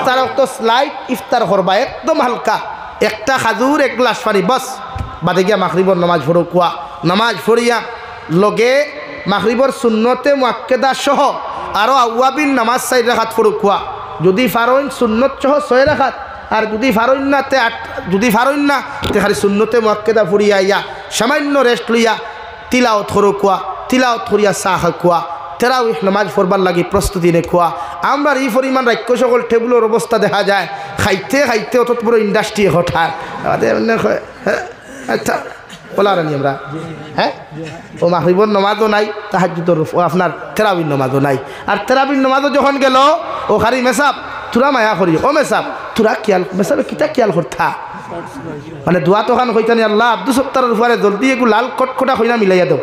ইফতার তো স্লাইড ইফতার করবা একদম হালকা একটা খাজুর এক গ্লাস পানি বস বাদে গিয়া মাগরিবর নামাজ পড়ো কুয়া নামাজ পড়িয়া লগে মাগরিবর সুন্নতে মুআক্কেদা সহ আরও আউয়াবিন নামাজ 4 রাকাত পড়ো কুয়া যদি ফারইন সুন্নত সহ 6 রাকাত আর যদি ফারইন না তে 8 যদি ফারইন না তে খালি সুন্নতে মুআক্কেদা পড়িয়া ইয়া সামান্য রেস্ট লইয়া তিলাওয়াত করো কুয়া তিলাওয়াত করিয়া চাহ কুয়া তারাউহ নামাজ পড়বার লাগি প্রস্তুতি নেখুয়া আমরা এই পরিমাণ রাক্য সকল টেবুলের অবস্থা দেখা যায় খাইতে খাইতে অত বড় ইন্ডাস্ট্রি হঠাৎ আচ্ছা বলার নি আমরা হ্যাঁ ও মাগরিবর নামাজও নাই তাহাজ্জুদের আপনার তারাবির নামাজও নাই আর তারাবির নামাজও যখন গেল ও খালি মেসাব তুরা মায়া করি ও মেসাব তুরা কিয়াল মেসাবে কিতা কিয়াল করতা মানে দোয়া তখন হইতানি আল্লাহ আব্দুল সত্তারের উপরে জলদি এগু লাল কটকটা হইনা মিলাইয়া দাও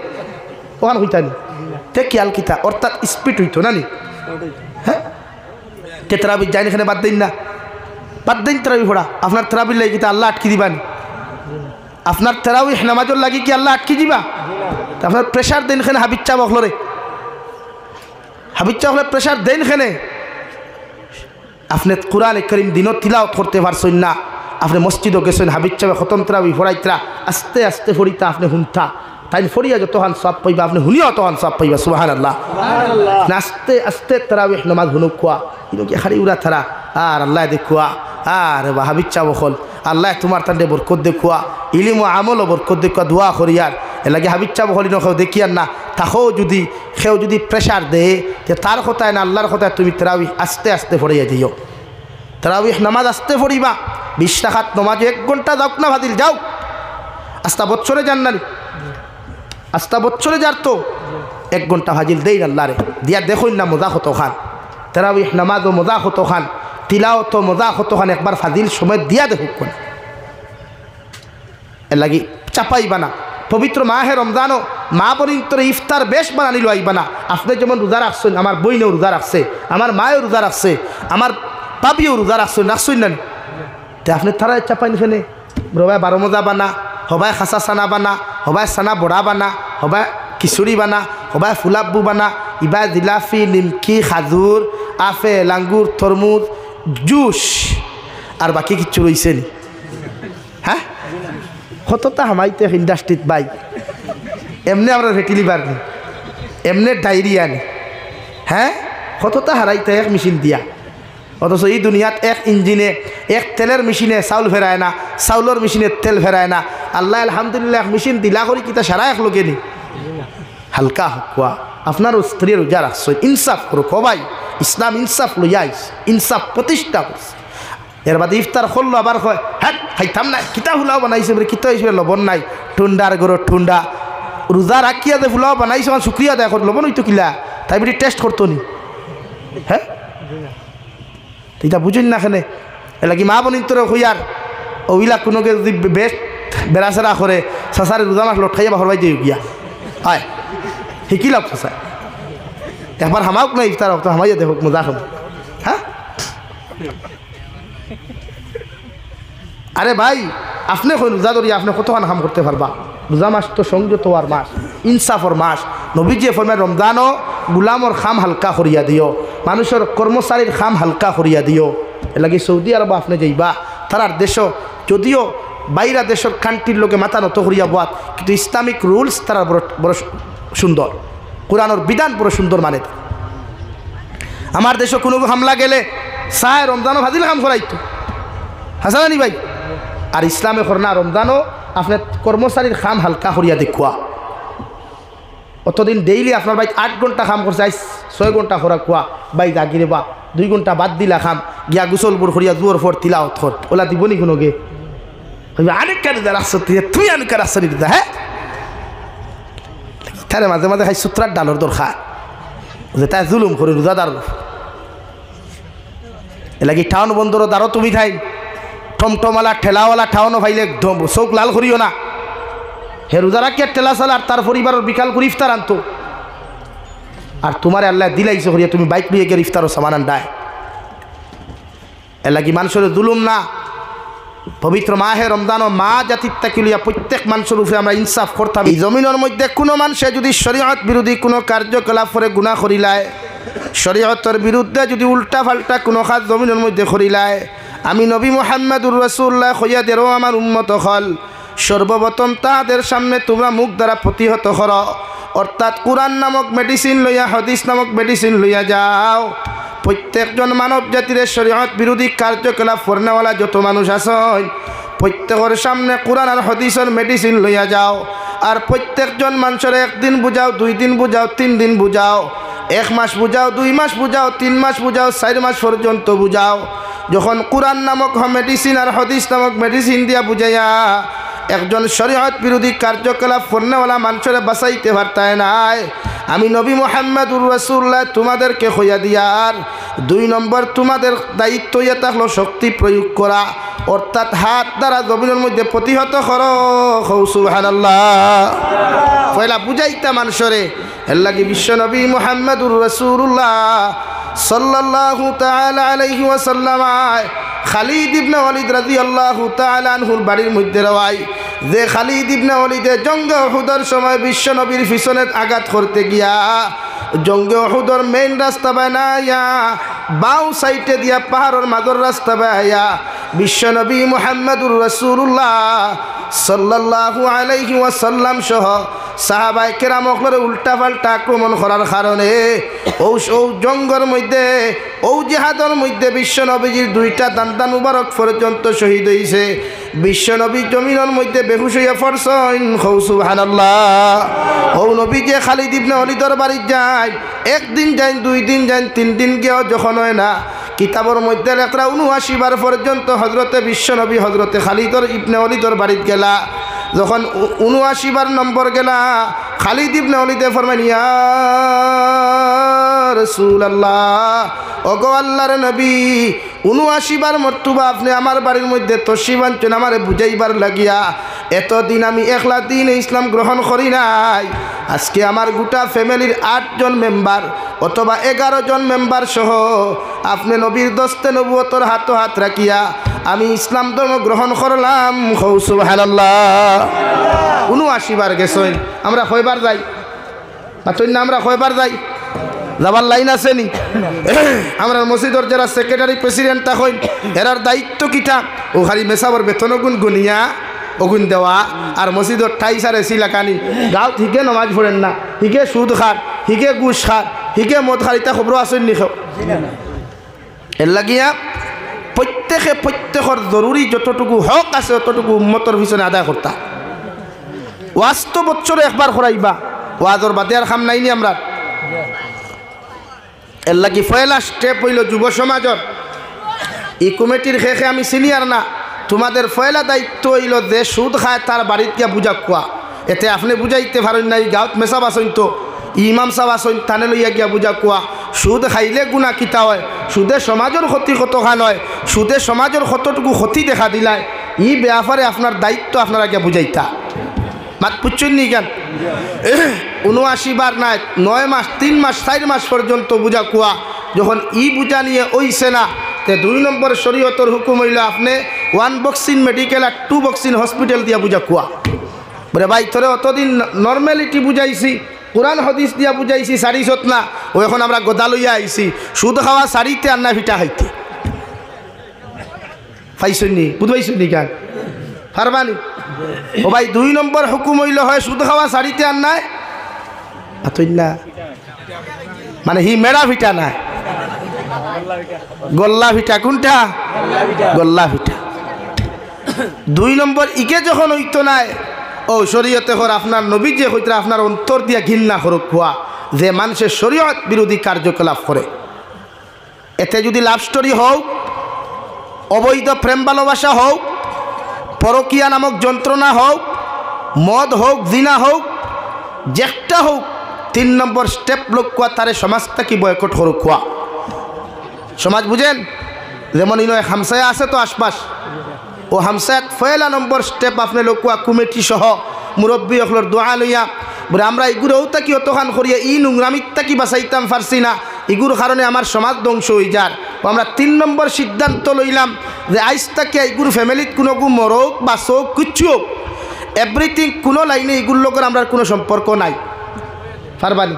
ওখান হইতানি তে কিয়াল কিতা অর্থাৎ স্পিড হইতো না নি হ্যাঁ তে তারাবি যাইনি এখানে বাদ দিন না বাদ দিন তারাবি পড়া আপনার তারাবির লাগি কিতা আল্লাহ আটকি দিবানি আপনার তারাউহ নামাজের লাগি কি আল্লাহ আটকি দিবা আপনার প্রেশার দেন এখানে হাবিচ্চা বখলরে হাবিচ্চা বখলে প্রেশার দেন এখানে আপনি কুরআন কারীম দিনত তিলাওয়াত করতে পারছেন না আপনি মসজিদও গেছেন হাবিচ্চাবে খতম তারাবি পড়াইতরা আস্তে আস্তে ফরিতা আপনি হুনতা তাই ফরিয়া যতক্ষণ সব পাইবা আপনি হুনিও তখন সব পাইবা সুবহানাল্লাহ আস্তে আস্তে তারাবিহ নামাজ হুনুকুয়া কিন্তু কি খালি উড়া থারা আর আল্লাহ দেখুয়া আর হাবিচ্চা বখল আল্লাহ তোমার তান্ডে বরকত দেখুয়া ইলিম ও আমল বরকত দেখুয়া দোয়া করিয়ার এ লাগে হাবিচ্চা বখলি নখেও দেখিয়ার না তাকেও যদি সেও যদি প্রেশার দেয় যে তার কথায় না আল্লাহর কথায় তুমি তারাবিহ আস্তে আস্তে পড়িয়া যাইও তারাবিহ নামাজ আস্তে পড়িবা 20 রাকাত নামাজ 1 ঘন্টা যাও না ভাদিল যাও আস্তা বছরে যান না আস্তা বছরে যার তো 1 ঘন্টা হাজিল দেই আল্লাহ রে দিয়া দেখুন না মজা হতো খান তারাবিহ নামাজও মজা হতো খান তিলাওয়াত মজা হতো খান একবার ফাজিল সময় দিয়া দেখুক কোন এর লাগি চাপাইবা না পবিত্র মাহে রমজানও মা পরিন্তরে ইফতার বেশ বানানিল আইবা না আপনি যেমন রোজা রাখছেন আমার বইনেও রোজা রাখছে আমার মায়েও রোজা রাখছে আমার পাপিও রোজা রাখছেন রাখছেন না তে আপনি তারা চাপাই নিফেনে রবাই 12 মজা বানা হবাই খাসা সানা বানা হবাই সানা বড়া বানা হবাই খিচুড়ি বানা হবাই ফুলাব্বু বানা ইবা জিলাফি নিমকি খাজুর আপেল আঙ্গুর তরমুজ জুস আর বাকি কিচ্ছু রয়েছে নি হ্যাঁ কতটা হামাইতে ইন্ডাস্ট্রিত বাই এমনি আমরা ভেটিলিভার নি এমনি ডায়রিয়া নি হ্যাঁ কতটা হারাইতে এক মেশিন দিয়া অথচ এই দুনিয়াত এক ইঞ্জিনে এক তেলের মেশিনে চাউল ফেরায় না চাউলের মেশিনে তেল ফেরায় না আল্লাহ আলহামদুলিল্লাহ এক মেশিন দিলা করি কিতা সারা এক লোকে নি হালকা হকুয়া আপনার স্ত্রীর রোজা রাখছ ইনসাফ করো কবাই ইসলাম ইনসাফ লইয়াইস ইনসাফ প্রতিষ্ঠা করছে এর বাদে ইফতার করলো আবার কয় হ্যাঁ খাইতাম না কিতা ফুলাও বানাইছে বলে কিতা হিসেবে লবণ নাই ঠুন্ডার গরো ঠুন্ডা রোজা রাখিয়া যে ফুলাও বানাইছে আমার শুক্রিয়া দেয় লবণ হইতো কিলা তাই বলি টেস্ট করতো নি হ্যাঁ এটা বুঝুন না এখানে এলা কি মা বোন তোর হইয়ার ওইলা কোনোকে যদি বেশ বেড়াচেরা করে চাচারে রোজা মাছ লটকাইয়া বা হরবাই দিয়ে গিয়া হয় শিকি লাভ চাচা একবার হামাওক না ইফতার হোক তো হামাইয়া দেখুক মজা খাব হ্যাঁ আরে ভাই আপনি রোজা ধরিয়া আপনি কতক্ষণ কাম করতে পারবা রোজা মাস তো সংযত হওয়ার মাস ইনসাফর মাস নবীজি ফরমায় রমজানও গুলামর খাম হালকা করিয়া দিও মানুষের কর্মচারীর খাম হালকা করিয়া দিও এ লাগে সৌদি আরব আপনি যাইবা তারার দেশ যদিও বাইরা দেশের কান্ট্রির লোকে মাথা নত করিয়া বাত কিন্তু ইসলামিক রুলস তারা বড় বড় সুন্দর কোরআনের বিধান বড় সুন্দর মানে আমার দেশে কোনো হামলা গেলে সায় রমজানও ভাজিল কাম করাইতো হাসানি ভাই আর ইসলামে করনা রমজানও আপনার কর্মচারীর খাম হালকা করিয়া দেখুয়া অতদিন ডেইলি আপনার ভাই 8 ঘন্টা কাম করছে 6 ঘন্টা খোরা কুয়া বাই জাগিরে বা 2 ঘন্টা বাদ দিলা খাম গিয়া গুসলপুর করিয়া জোর ফোর তিলাওয়াত কর ওলা দিবনি কোনো গে আরেক কারে রাখছো তুই আমি কার রাস্তা দিতে হ্যাঁ তারে মাঝে মাঝে খাই $70 দরকার যে তাই জুলুম করে রোজাদার এলাকি টাউন বন্দর দ্বারও তুমি থাই টমটমালা ঠেলাওয়ালা ঠাউনো ভাইলে চোখ লাল করিও না হে রোজারা কে ঠেলা চালা আর তার পরিবারের বিকাল করে ইফতার আনতো আর তোমার আল্লাহ দিলাইছে করিয়া তুমি বাইক নিয়ে গিয়ে ইফতারও সামান আনডায় এলাকি মানুষের জুলুম না পবিত্র মাহে রমজানও মা জাতির তাকিলিয়া প্রত্যেক মানুষের উপরে আমরা ইনসাফ করতাম এই জমিনের মধ্যে কোনো মানুষে যদি শরীয়ত বিরোধী কোনো কার্যকলাপ করে গুনাহ করিলায় শরীয়তের বিরুদ্ধে যদি উল্টা পাল্টা কোনো কাজ জমিনের মধ্যে করিলায়, আমি নবী মুহাম্মদুর রাসূলুল্লাহ কইয়া দেরো আমার উম্মত হল, সর্বপ্রথম তাদের সামনে তোমরা মুখ দ্বারা প্রতিহত কর, অর্থাৎ কুরআন নামক মেডিসিন লইয়া, হাদিস নামক মেডিসিন লইয়া যাও। প্রত্যেকজন মানব জাতির শরীয়ত বিরোধী কার্যকলাপ করনেওয়ালা যত মানুষ আছেন, প্রত্যেকের সামনে কুরআন আর হাদিসের মেডিসিন লইয়া যাও। আর প্রত্যেকজন মানুষের একদিন বুঝাও, 2 দিন বুঝাও, 3 দিন বুঝাও, 1 মাস বুঝাও, 2 মাস বুঝাও, 3 মাস বুঝাও, 4 মাস পর্যন্ত বুঝাও। যখন কুরআন নামক মেডিসিন আর হাদিস নামক মেডিসিন দিয়া বুঝাইয়া একজন শরীয়ত বিরোধী কার্যকলাপ করনেওয়ালা মানুষের বাঁচাইতে পারতায় নাই, আমি নবী মুহাম্মদুর রাসূলুল্লাহ তোমাদেরকে কইয়া দিয়ার 2 নম্বর তোমাদের দায়িত্ব ইয়া থাকলো শক্তি প্রয়োগ করা, অর্থাৎ হাত দ্বারা জমিনের মধ্যে প্রতিহত করো। সুবহানাল্লাহ। পয়লা বুঝাইতা মানুষরে, এর লাগি বিশ্ব নবী মুহাম্মদুর রাসূলুল্লাহ সাল্লাল্লাহু তাআলা আলাইহি ওয়াসাল্লাম খালিদ ইবনে ওয়ালিদ রাদিয়াল্লাহু তাআলা আনহুর বাড়ির মধ্যে রওয়াই যে খালিদ ইবনে ওয়ালিদে জঙ্গে উহুদের সময় বিশ্ব নবীর পিছনে আঘাত করতে গিয়া জঙ্গে উহুদের মেইন রাস্তা বানাইয়া বাউ সাইডে দিয়া পাহাড়ের মাঝের রাস্তা বানাইয়া বিশ্ব নবী মুহাম্মদুর রাসূলুল্লাহ সাল্লাল্লাহু আলাইহি ওয়াসাল্লাম সহ সাহাবায়ে কেরাম ওগুলোর উল্টা পাল্টা আক্রমণ করার কারণে ও জঙ্গের মধ্যে ও জিহাদের মধ্যে বিশ্ব নবীজির 2টা দান্দান মুবারক পর্যন্ত শহীদ হইছে। বিশ্ব নবী জমিনের মধ্যে বেহুশ হইয়া পড়ছেন। সুবহানাল্লাহ। ও নবী যে খালিদ ইবনে ওয়ালিদের বাড়ি যায়, 1 দিন যায়, 2 দিন যায়, 3 দিন গিয়েও যখন হয় না, কিতাবের মধ্যে লেখা 79 বার পর্যন্ত হজরতে বিশ্ব নবী হজরতে খালিদ ইবনে ওয়ালিদের বাড়িত গেলা। যখন 79 বার নম্বর গেলা, খালিদ ইবনে ওয়ালিদে ফরমান, ইয়া রাসূলুল্লাহ, ওগো আল্লাহর নবী, 79 বার মর্তবা আপনি আমার বাড়ির মধ্যে তশরিফ আনছেন আমারে বুঝাইবার লাগিয়া। এতদিন আমি একলা দিন ইসলাম গ্রহণ করি নাই, আজকে আমার গোটা ফ্যামিলির 8 জন মেম্বার অথবা 11 জন মেম্বার সহ আপনি নবীর দস্তে নবুয়তর হাত হাত রাখিয়া আমি ইসলাম ধর্ম গ্রহণ করলাম। সুবহানাল্লাহ। 79 বার গেছেন। আমরা কয়বার যাই? বাতই না আমরা কয়বার যাই? যাবার লাইন আছে নি? আমরা মসজিদের যারা সেক্রেটারি প্রেসিডেন্ট থাকেন এরার দায়িত্ব কিটা? ও খালি মেসাবর বেতন গুণ গুনিয়া অগুন দেওয়া আর মসজিদের ঠাইসার এসি লাগানি। গাঁও হিকে নমাজ পড়েন না, হিকে সুদ খার, হিকে ঘুষ খার, হিকে মদ খার, ইটা খবর আসেন নি? এর লাগিয়া প্রত্যেকের জরুরি যতটুকু হক আছে ততটুকু উম্মতর পিছনে আদায় করতা। ওয়াজ তো বছরে একবার করাইবা, ওয়াজর বাদে আর খাম নাইনি আমরা। এর লাগি পয়লা স্টেপ হইল যুব সমাজর। এই কমিটির শেষে আমি সিনিয়র না, তোমাদের পয়লা দায়িত্ব হইল যে সুদ খায় তার বাড়িত গিয়া বুঝা কোয়া। এতে আপনি বুঝাইতে পারেন না, এই গাঁত মেসাব আসেন তো ইমাম সাহেব আসেন, থানে লইয়া গিয়া বুঝা কোয়া। সুদ খাইলে গুণা কিতা হয়, সুদে সমাজের ক্ষতি কতখান হয়, সুদে সমাজের কতটুকু ক্ষতি দেখা দিলায়, ই ব্যাপারে আপনার দায়িত্ব আপনারা গিয়া বুঝাইতা। মাত পুচ্ছুন নি কেন? 79 বার নাই, 9 মাস, 3 মাস, 4 মাস পর্যন্ত বুঝা কুয়া। যখন ই বুঝা নিয়ে ওইছে না, তে 2 নম্বর শরীয়তের হুকুম হইল আপনি 1 বক্সিং মেডিকেল আর 2 বক্সিং হসপিটাল দিয়া বুঝা কুয়া। বলে ভাই তোরে অতদিন নর্মালিটি বুঝাইছি, কোরআন হাদিস দিয়া বুঝাইছি, সারিছত না, ও এখন আমরা গোদা লইয়া আইছি সুদ খাওয়া সারিতে আর না ভিটা খাইতে। পাইছনি? বুঝবাইছনি কেন? পারবানি? ও ভাই 2 নম্বর হুকুম হইল হয় সুদ খাওয়া সারিতে আর নাই না, মানে হি মেড়া ভিটা নাই, গোল্লা ভিটা। কোনটা? গোল্লা ভিটা। 2 নম্বর ইকে যখন হইতো নাই, ও শরীয়তে হর আপনার নবী যে হইতে আপনার অন্তর দিয়া ঘৃণা করুক হওয়া যে মানুষের শরীয়ত বিরোধী কার্যকলাপ করে। এতে যদি লাভ স্টোরি হোক, অবৈধ প্রেম ভালোবাসা হোক, পরকিয়া নামক যন্ত্রণা হোক, মদ হোক, জিনা হোক, যেটা হোক, 3 নম্বর স্টেপ লোক কোয়া তারে সমাজটা কি বয়কট করুক কোয়া। সমাজ বুঝেন? যেমন ইনো হামসায়া আছে তো আশপাশ, ও হামসায়াত পয়লা নম্বর স্টেপ আপনি লোক কোয়া কমিটি সহ মুরব্বী অখলোর দোয়া লইয়া বলে আমরা এগুলোও তাকি অতখান করিয়া ই নোংরামিত তাকি বাঁচাইতাম পারছি না, এগুর কারণে আমার সমাজ ধ্বংস হয়ে যার। আমরা 3 নম্বর সিদ্ধান্ত লইলাম যে আইজ তাকে এগুর ফ্যামিলিত কোনো মরক বা শোক কিচ্ছু হোক, এভরিথিং কোনো লাইনে এগুর লোকের আমরা কোনো সম্পর্ক নাই। পারবানি?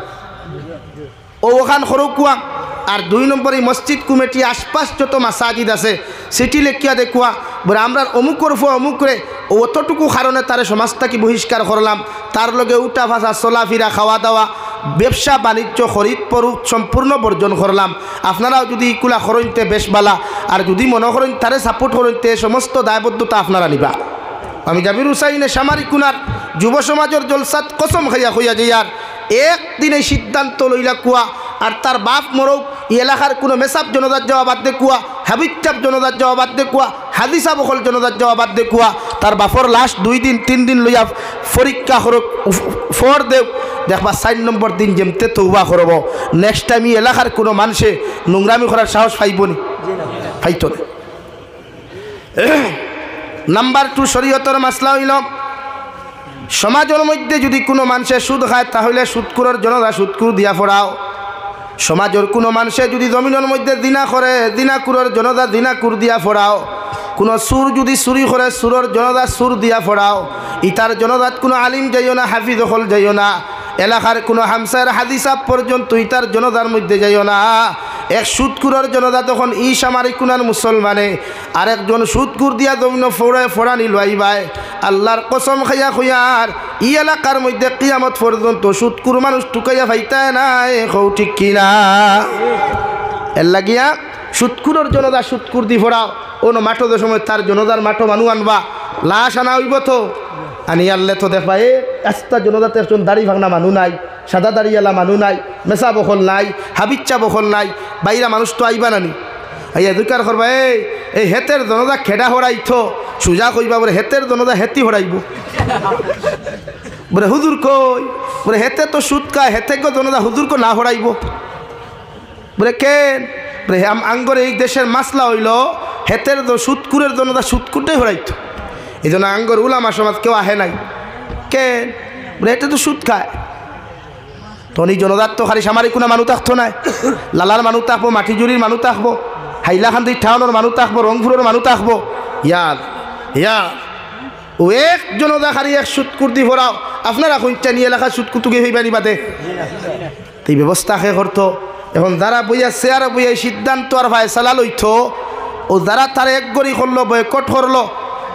ও ওখান সরু কুয়া আর 2 নম্বর এই মসজিদ কমিটি আশপাশ যত মাসাজিদ আছে সেটি লেখিয়া দেখুয়া বলে আমরা অমুকর ফো অমুকরে অতটুকু কারণে তারে সমাজটাকে বহিষ্কার করলাম, তার লগে উঠা ভাষা চলাফেরা খাওয়া দাওয়া ব্যবসা বাণিজ্য খরিদ পরুক সম্পূর্ণ বর্জন করলাম। আপনারাও যদি ইকুলা খরইতে বেশ বালা, আর যদি মনে করেন তারে সাপোর্ট করইতে সমস্ত দায়বদ্ধতা আপনারা নিবা। আমি জাবির হুসাইনে সামারিকুনার যুব সমাজের জলসাত কসম খাইয়া হইয়া যাইয়ার একদিনে সিদ্ধান্ত লইলা কুয়া, আর তার বাপ মরক এলাকার কোনো মেসাব জনতার যাওয়া বাদ দেখুয়া, হাবিচাপ জনতার যাওয়া বাদ দেখুয়া, হাদিসা বকল জনতার যাওয়া বাদ দেখুয়া, তার বাপর লাশ 2 দিন 3 দিন লইয়া পরীক্ষা করক ফর দেও, দেখবা 4 নম্বর দিন যেমতে তৌবা করব। নেক্সট টাইম এলাকার কোনো মানুষে নোংরামি করার সাহস পাইবনি, পাইতো না। নাম্বার 2 শরীয়তের মাসলা হইল সমাজের মধ্যে যদি কোনো মানুষে সুদ খায় তাহলে সুদকুরের জনতা সুদকুর দিয়া ফোড়াও। সমাজের কোনো মানুষে যদি জমিনের মধ্যে দিনা করে দিনাকুরের জনতা দিনাকুর দিয়া ফোড়াও। কোনো সুর যদি চুরি করে সুরের জনতা সুর দিয়া ফোড়াও। ইতার জনতাত কোনো আলিম যাইও না, হাফিজ হল যাইও না, এলাকার কোনো হামসার হাদিসা পর্যন্ত ইতার জনতার মধ্যে যাইও না। এক সুদকুরের জনতা তখন ই সামারিকুনার মুসলমানে আরেকজন সুদকুর দিয়া জমিন ফোড়ানি লইবাই। আল্লাহর কসম খাইয়া খুয়ার ই এলাকার মধ্যে কিয়ামত পর্যন্ত সুদকুর মানুষ টুকাইয়া ফাইতায় নাই, কও ঠিক কিনা? এর লাগিয়া সুদকুরের জনতা সুদকুর দি ফোড়াও। অন্য মাঠো সময় তার জনতার মাঠো মানুষ আনবা, লাশ আনা হইব তো আনি আনলে তো দেখবা এ রাস্তা জনতাতে একজন দাড়ি ভাঙনা মানুষ নাই, সাদা দাড়িওয়ালা মানুষ নাই, মেসা বখল নাই, হাবিচ্চা বখল নাই, বাইরা মানুষ তো আইবা নানি। আইয়া দুকার করবা এই হেতের জনতা খেডা হরাইতো সুজা কইবা বলে হেতের জনতা হেতি হরাইব বলে হুজুর কই বলে হেতে তো সুদ খায়, হেতে গো জনতা হুজুর কো না হরাইব বলে কেন বলে আঙ্গর এই দেশের মাসলা হইল হেতের সুদকুরের জনতা সুদকুরটাই হরাইতো, এই জন্য আঙ্গর উলামা সমাজ কেউ আহে নাই। কেন বলে হেতে তো সুদ খায়। তনি জনতার তো খালি সামারিকুনা মানুষ থাকতো নাই, লালার মানুষ থাকবো, মাটিজুরির মানুষ থাকবো, হাইলাকান্দি টাউনের মানুষ থাকবো, রংপুরের মানুষ থাকবো। ইয়ার ও এক জনতা খালি এক সুদকুর দি ভরাও। আপনারা কইটা নিয়ে এলাকা সুদকুতুকে হইবানি বাদে এই ব্যবস্থা খে করতো। এখন যারা বইয়া চেয়ারে বইয়া সিদ্ধান্ত আর ফায়সালা লইতো, ও যারা তার এক গড়ি করলো বয়কট করলো,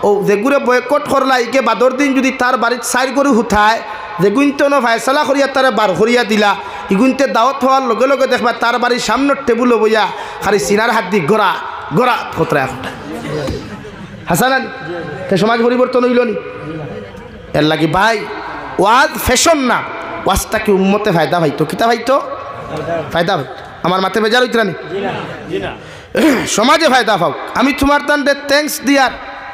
ও যেগুলো বয়কট করলা ইকে বাদর দিন যদি তার বাড়ির 4 গরু হুঠায় যেগুনতে ফায়সালা করিয়া তারা বার করিয়া দিলা, ইগুনতে দাওয়াত হওয়ার লগে লগে দেখবা তার বাড়ির সামনের টেবুলে বইয়া খালি সিনার হাত দি গড়া গড়া খতরা হাসানান সমাজ পরিবর্তন হইল নি? এর লাগি ভাই ওয়াজ ফ্যাশন না, ওয়াজটা কি উম্মতে ফায়দা ভাইতো, কিতা ভাইতো ফায়দা ভাই। আমার মাথে বেজার হইতরা নি? সমাজে ফায়দা পাও। আমি তোমার তান্ডে থ্যাঙ্কস দিয়ার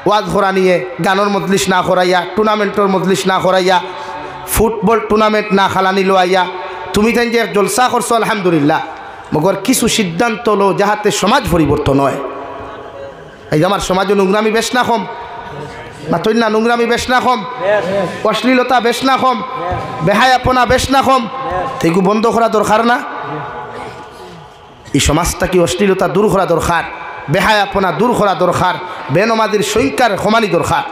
ওয়াজ করা নিয়ে গানের মজলিস না করাইয়া, টুর্নামেন্টের মজলিস না করাইয়া, ফুটবল টুর্নামেন্ট না খালানি লোয়াইয়া তুমি তাই যে জলসা করছো আলহামদুলিল্লাহ, মগর কিছু সিদ্ধান্ত লো যাহাতে সমাজ পরিবর্তন হয়। এই আমার সমাজে নোংরামি বেশ না কম, মাতই না নোংরামি বেশ না কম, অশ্লীলতা বেশ না কম, বেহায়াপনা বেশ না কম, সেইগু বন্ধ করা দরকার না? এই সমাজটা কি অশ্লীলতা দূর করা দরকার, বেহায়াপনা দূর করা দরকার, বেনমাজির সংখ্যার সমানি দরকার।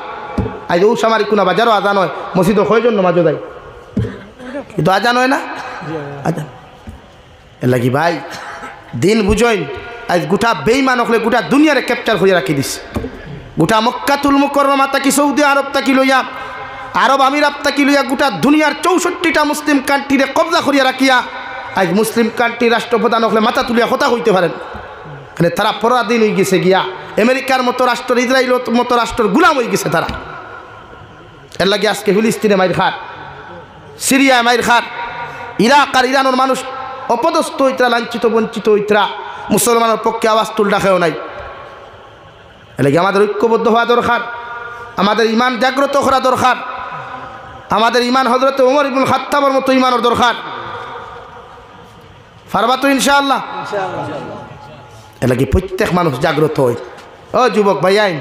আজ ও সামারি কোনা বাজারও আজান হয়, মসজিদ কয়জন নমাজও দেয়, কিন্তু আজান হয় না আজান। এর লাগি ভাই দিন বুঝইন, আজ গোটা বেইমান হলে গোটা দুনিয়ারে ক্যাপচার করে রাখি দিছে। গোটা মক্কাতুল মুকাররমা তাকি সৌদি আরব তাকি লইয়া, আরব আমিরাত তাকি লইয়া গোটা দুনিয়ার 64টা মুসলিম কান্ট্রিরে কবজা করিয়া রাখিয়া আজ মুসলিম কান্ট্রি রাষ্ট্রপ্রধান হলে মাথা তুলিয়া কথা কইতে পারেন। মানে তারা পরাধীন হয়ে গেছে গিয়া, আমেরিকার মতো রাষ্ট্র, ইসরায়েলের মতো রাষ্ট্রের গুলাম হয়ে গেছে তারা। এর লাগে আজকে ফিলিস্তিনে মাইর খাট, সিরিয়ায় মাইর খাট, ইরাক আর ইরানের মানুষ অপদস্থ হইতরা, লাঞ্ছিত বঞ্চিত হইতরা, মুসলমানের পক্ষে আওয়াজ তুল ডাকেও নাই। এর লাগে আমাদের ঐক্যবদ্ধ হওয়া দরকার, আমাদের ইমান জাগ্রত করা দরকার, আমাদের ইমান হযরত ওমর ইবনুল খাত্তাবের মতো ইমানের দরকার। পারবা তো ইনশাআল্লাহ? এর লাগে প্রত্যেক মানুষ জাগ্রত হয়। ও যুবক ভাই আইন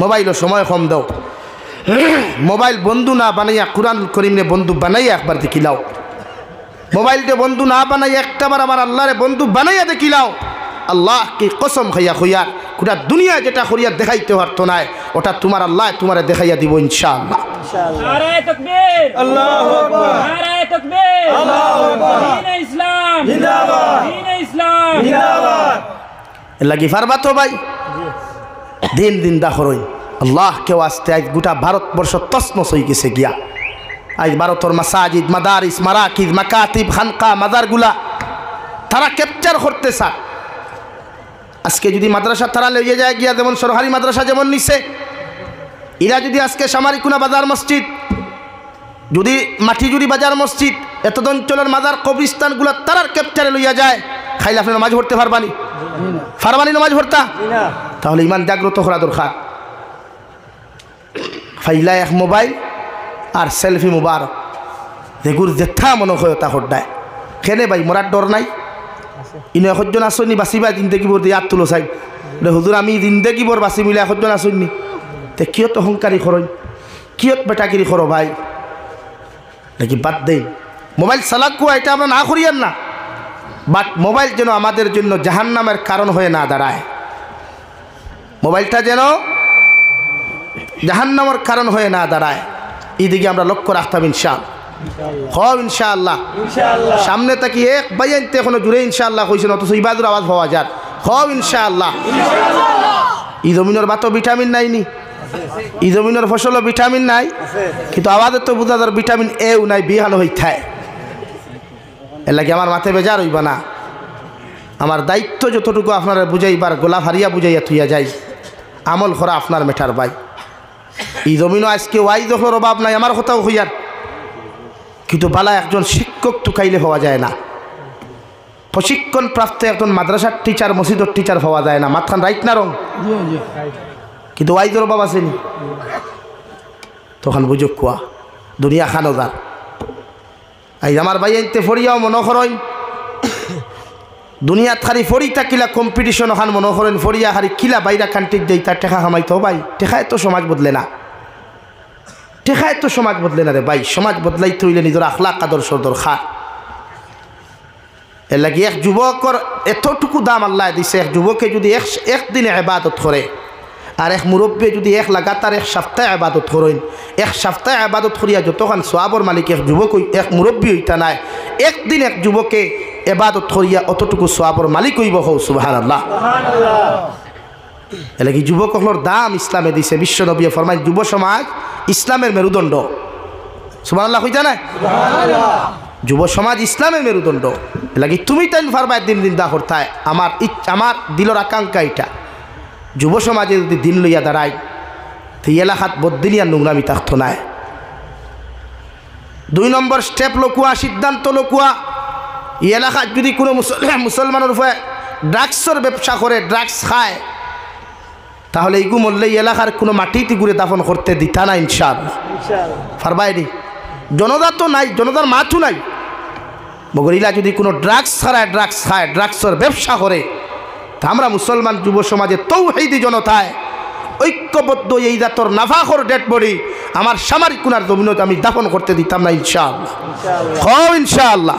মোবাইলও সময় কম দাও, মোবাইল বন্ধু না বানাইয়া কুরআনুল কারীমে বন্ধু বানাইয়া একবার দেখিলাও। মোবাইলকে বন্ধু না বানাইয়া একটাবার আমার আল্লাহরে বন্ধু বানাইয়া দেখিলাও। আল্লাহ কি কসম খাইয়া খুইয়া গোটা দুনিয়া যেটা করিয়া দেখাইতে পারতো না, ওটা তোমার আল্লাহ তোমারে দেখাইয়া দিব ইনশাআল্লাহ। নারে তাকবীর, আল্লাহু আকবার, নারে তাকবীর, আল্লাহু আকবার, দ্বীন ইসলাম জিন্দাবাদ, দ্বীন ইসলাম জিন্দাবাদ। লাগি পারবা তো ভাই? দিন দিন দাখরই আল্লাহ কেউ আসতে আজ গোটা ভারতবর্ষ তসমস হয়ে গেছে গিয়া। আজ ভারতের মাসাজিদ, মাদারিস, মারাকিজ, মাকাতিব, খানকা, মাজারগুলা তারা ক্যাপচার করতে চায়। আজকে যদি মাদ্রাসা তারা লইয়ে যায় গিয়া, যেমন সরকারি মাদ্রাসা যেমন নিছে, এরা যদি আজকে সামারিকুনা বাজার মসজিদ, যদি মাটিজুরি বাজার মসজিদ, এত অঞ্চলের মাজার কবরিস্তানগুলা তারার ক্যাপচারে লইয়া যায়, খাইলে আপনি নামাজ পড়তে পারবানি? পারবানি নামাজ পড়তা? তাহলে ইমান জাগ্রত করা দরকার। ফাইলা এক মোবাইল আর সেলফি মুবারক যেগুর জেঠা মনে হয় তা হড্ডায় কেনে ভাই মরার ডর নাই? ইনো একজন আসনি বাঁচিবা জিন্দগি বোর দিয়ে তুলো চাই হুজুর আমি জিন্দগি বোর বাঁচি মিলে একজন আসনি তে কিয়ত অহংকারী খরই, কিয়ত বেটাগিরি করো ভাই, নাকি বাদ দেই। মোবাইল চালাকুয়া এটা আমরা না করিয়ান না, বাট মোবাইল যেন আমাদের জন্য জাহান্নামের কারণ হয়ে না দাঁড়ায়। মোবাইলটা যেন জাহান্নামের কারণ হয়ে না দাঁড়ায়, এইদিকে আমরা লক্ষ্য রাখতাম ইনশাআল্লাহ। হব ইনশাআল্লাহ। সামনে তাকি এক বাইনতে এখনো জুড়ে ইনশাআল্লাহ কইছেন, অথচ ইবাদুর আওয়াজ পাওয়া যার। হব ইনশাআল্লাহ। ই জমিনের বাতো ভিটামিন নাই নি, ই জমিনের ফসলও ভিটামিন নাই, কিন্তু আওয়াজের তো বোঝা যার ভিটামিন এও নাই, বিহানো হইথায়। এর লাগে আমার মাথায় বেজার হইবা না। আমার দায়িত্ব যতটুকু আপনারা বুঝাইবার গোলা হারিয়া বুঝাইয়া থুইয়া যাই, আমল করা আপনার মেটার ভাই। এই জমিনও আজকে ওয়াই দখলের অভাব নাই, আমার কথাও হইয়ার, কিন্তু বালা একজন শিক্ষক টুকাইলে পাওয়া যায় না, প্রশিক্ষণ প্রাপ্ত একজন মাদ্রাসার টিচার, মসজিদের টিচার পাওয়া যায় না। মাথান রাইট না রং? কিন্তু ওয়াইজের অভাব আসেনি, তখন বুঝুক কুয়া দুনিয়া খানো যার। আই আমার ভাই আনতে ফরিয়াও মনে করেন দুনিয়াত খালি ফরি থাকিলা কম্পিটিশন খান মনে করেন ফরিয়া খালি কিলা বাইরা কান্ট্রির দেই তার টেকা খামাইতো ভাই। টেকায় তো সমাজ বদলে না, টেকায় তো সমাজ বদলে না রে ভাই। সমাজ বদলাইতে হইলে নিজের আখলাক আদর্শ দরকার। এর লাগে এক যুবকর এতটুকু দাম আল্লাহ দিছে, এক যুবকে যদি একদিনে ইবাদত করে, আর এক মুরব্বী যদি এক লাগাতার এক সপ্তাহে ইবাদত করেন, এক সপ্তাহে ইবাদত করিয়া যতক্ষণ সোয়াবর মালিক এক যুবক এক মুরব্বী হইতা নাই, একদিন এক যুবকে ইবাদত করিয়া অতটুকু সোয়াবর মালিক হইব। হও সুবহানাল্লাহ। এর লাগে যুবকগুলোর দাম ইসলামে দিছে। বিশ্ব নবী ফরমায় যুব সমাজ ইসলামের মেরুদণ্ড। সুবহানাল্লাহ হইতা না? যুব সমাজ ইসলামের মেরুদণ্ড। লাগে তুমি তাই ফারবা দিন দিন দা করতায়। আমার দিলর আকাঙ্ক্ষা এটা, যুব সমাজে যদি দিন লইয়া দাঁড়ায় তো এলাকাত বদিনিয়া নোংরামি থাকতো নাই। 2 নম্বর স্টেপ লকুয়া, সিদ্ধান্ত লকুয়া, এই এলাকাত যদি কোনো মুসলমানের উপরে ড্রাগসের ব্যবসা করে, ড্রাগস খায়, তাহলে এইগু মরলে এই এলাকার কোনো মাটিতে ঘুরে দাফন করতে দিতা না ইনশাআল্লাহ। ফারবাইনি জনতা তো নাই, জনতার মাথু নাই, মগরিলা যদি কোনো ড্রাগস ছাড়ায় ড্রাগস খায়, ড্রাগসের ব্যবসা করে, তা আমরা মুসলমান যুব সমাজে তৌহিদি জনতায় ঐক্যবদ্ধ এই জাতর নাফাখর ডেড বডি আমার সামারিকুনার জমিনত আমি দাফন করতে দিতাম না ইনশাআল্লাহ। হও ইনশাআল্লাহ।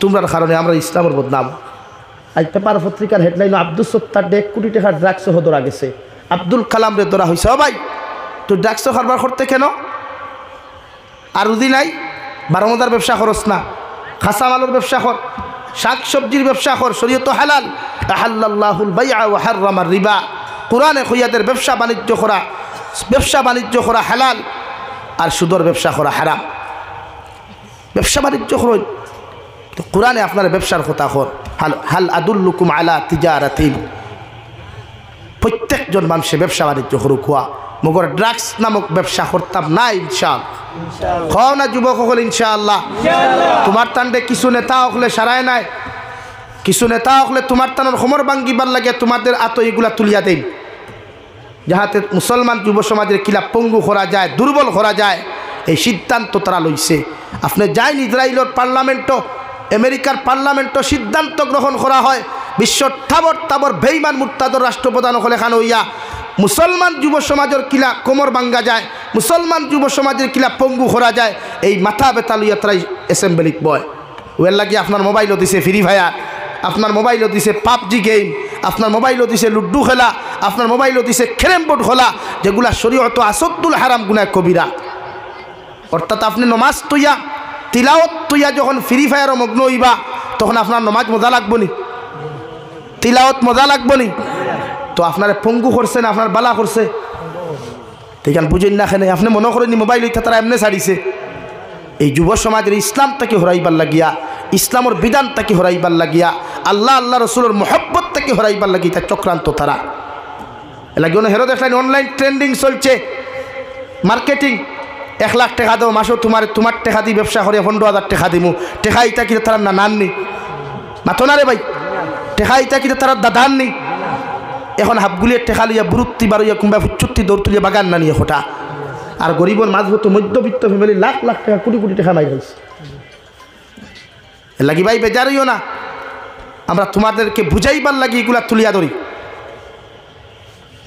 তোমরার কারণে আমরা ইসলামের বদনাম। আজ পেপার পত্রিকার হেডলাইন আব্দুল সত্তার 1 কোটি টাকার ড্রাগস ধরা গেছে। আব্দুল কালাম রে ধরা হয়েছে। ও ভাই তুই ড্রাগস কারবার করতে কেন? আর উদি নাই, বারোমদার ব্যবসা করস না, খাসা মালের ব্যবসা কর, শাক সবজির ব্যবসা কর। শরীয়ত হালাল, আহাল্লাল্লাহুল বাইআ ওয়া হাররামার রিবা। কোরআনে খৈয়াদের ব্যবসা বাণিজ্য করা হালাল, আর সুদর ব্যবসা করা হারাম। ব্যবসা বাণিজ্য করুন, তো কোরআনে আপনার ব্যবসার কথা কর। হাল আদুল্লুকুম আলা তিজারাতিন, প্রত্যেকজন মানুষে ব্যবসা বাণিজ্য করুক। হওয়া মগর ড্রাগস নামক ব্যবসা করতাম না ইনশাআল্লাহ। খাও না যুবক সকল ইনশাআল্লাহ। তোমার তান্ডে কিছু নেতা হলে সারায় নাই, কিছু নেতা হলে তোমার টানোর খমর ভাঙ্গিবার লাগে তোমাদের আত এগুলা তুলিয়া দেন, যাহাতে মুসলমান যুব সমাজের কিলা পঙ্গু করা যায়, দুর্বল করা যায়। এই সিদ্ধান্ত তারা লইছে। আপনি যাইন ইসরায়েলের পার্লামেন্টও, আমেরিকার পার্লামেন্টও সিদ্ধান্ত গ্রহণ করা হয়, বিশ্বর তাবর বেঈমান মুরতাদর রাষ্ট্রপ্রধান হলে খান হইয়া মুসলমান যুব সমাজের কিলা কোমর ভাঙ্গা যায়, মুসলমান যুব সমাজের কিলা পঙ্গু করা যায়। এই মাথা বেতা লইয়া তারাই অ্যাসেম্বলিত বয়। ওয়ের লাগে আপনার মোবাইলও দিছে ফ্রি ফায়ার, আপনার মোবাইলও দিছে পাবজি গেম, আপনার মোবাইলও দিছে লুড্ডু খেলা, আপনার মোবাইলও দিছে ক্যারেম বোর্ড খোলা, যেগুলা শরীয়ত আসদ্দুল হারাম গুনাহ কবিরা। অর্থাৎ আপনি নমাজ তুইয়া তিলাওয়াত তুইয়া যখন ফ্রি ফায়ারও মগ্ন হইবা, তখন আপনার নমাজ মজা লাগবো নি? তিলাওয়াত মজা লাগবো নি? তো আপনার পঙ্গু করছে না আপনার বালা করছে? ঠিক আছে, বুঝেন না খেলে আপনি মনে করেন মোবাইল হইতে তারা এমনি ছাড়িছে। এই যুব সমাজের ইসলাম তাকে হরাইবার লাগিয়া, ইসলামের বিধান তাকে হরাইবার লাগিয়া, আল্লাহ আল্লাহ রসুলের মহব্বত তাকে হরাইবার লাগিয়া তার চক্রান্ত তারা লাগিও না। হেরো দেখলেন অনলাইন ট্রেন্ডিং চলছে, মার্কেটিং। 1 লাখ টাকা দাও মাসও তোমার টাকা দিয়ে ব্যবসা করে 15,000 টাকা দিমু। টেকা ইটা কিন্তু তারা না নাননি মাথো না রে ভাই, টেকা ইটা কিন্তু তারা দাদাননি। এখন হাফগুলিয়ে টেকা লইয়া বুরুত্তি বারইয়া কুম্বা ফুচ্চুত্তি দৌড় তুলিয়া বাগান না নিয়ে খোটা। আর গরিবর মাঝবত মধ্যবিত্ত ফ্যামিলি লাখ লাখ টাকা কোটি কোটি টাকা মাই গেছে। লাগি ভাই বেজারিও না, আমরা তোমাদেরকে বুঝাইবার লাগি এগুলা তুলিয়া ধরি।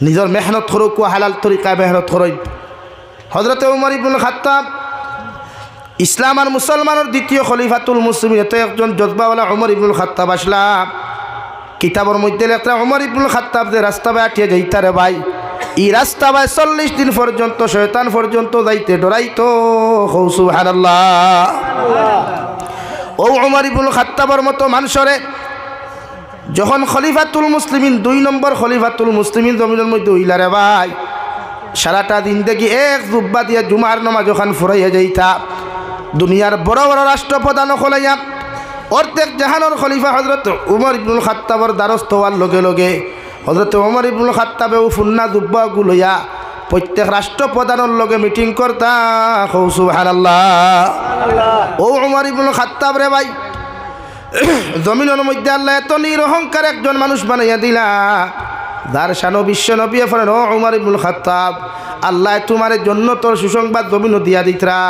নিজের মেহনত করো, কুয়া হালাল তরিকায় মেহনত করই। হযরতে উমর ইবনুল খাত্তাব ইসলাম আর মুসলমানের দ্বিতীয় খলিফাতুল মুসলিমিন, এত একজন জজবাওয়ালা উমর ইবনুল খাত্তাব আসলাম। কিতাবের মধ্যে লেখা উমর ইবনুল খাত্তাব যে রাস্তা বাই আটিয়ে যাইতারে ভাই, এই রাস্তা বাই 40 দিন পর্যন্ত শয়তান পর্যন্ত যাইতে ডরাইতো। সুবহানাল্লাহ। ও উমর ইবনুল খাত্তাবের মতো মানুষরে যখন খলিফাতুল মুসলিমিন 2 নম্বর খলিফাতুল মুসলিমিন জমিনের মধ্যে হইলারে ভাই, সারাটা দিন দেখি এক জুব্বা দিয়া জুমার নামাজ ওখান ফুরাইয়া যাইতা। দুনিয়ার বড় বড় রাষ্ট্রপ্রধান খোলাইয়া অর্ধেক জাহানোর খলিফা হজরত উমর ইবনুল খাত্তাবর দ্বারস্থ হওয়ার লগে লগে হজরত উমর ইবনুল খাত্তাবেও ফুন্না জুব্বা গুলইয়া প্রত্যেক রাষ্ট্রপ্রধানের লগে মিটিং করতা। সুবহানাল্লাহ। ও উমর ইবনুল খাত্তাব রে ভাই, জমিনের মধ্যে আল্লাহ এত নিরহংকার একজন মানুষ বানাইয়া দিলা, যার শানো বিশ্ব নবী ফেরেন ও উমর ইবনুল খাত্তাব, আল্লাহ তোমার জন্য তোর সুসংবাদ জমিনও দিয়া দিতরা।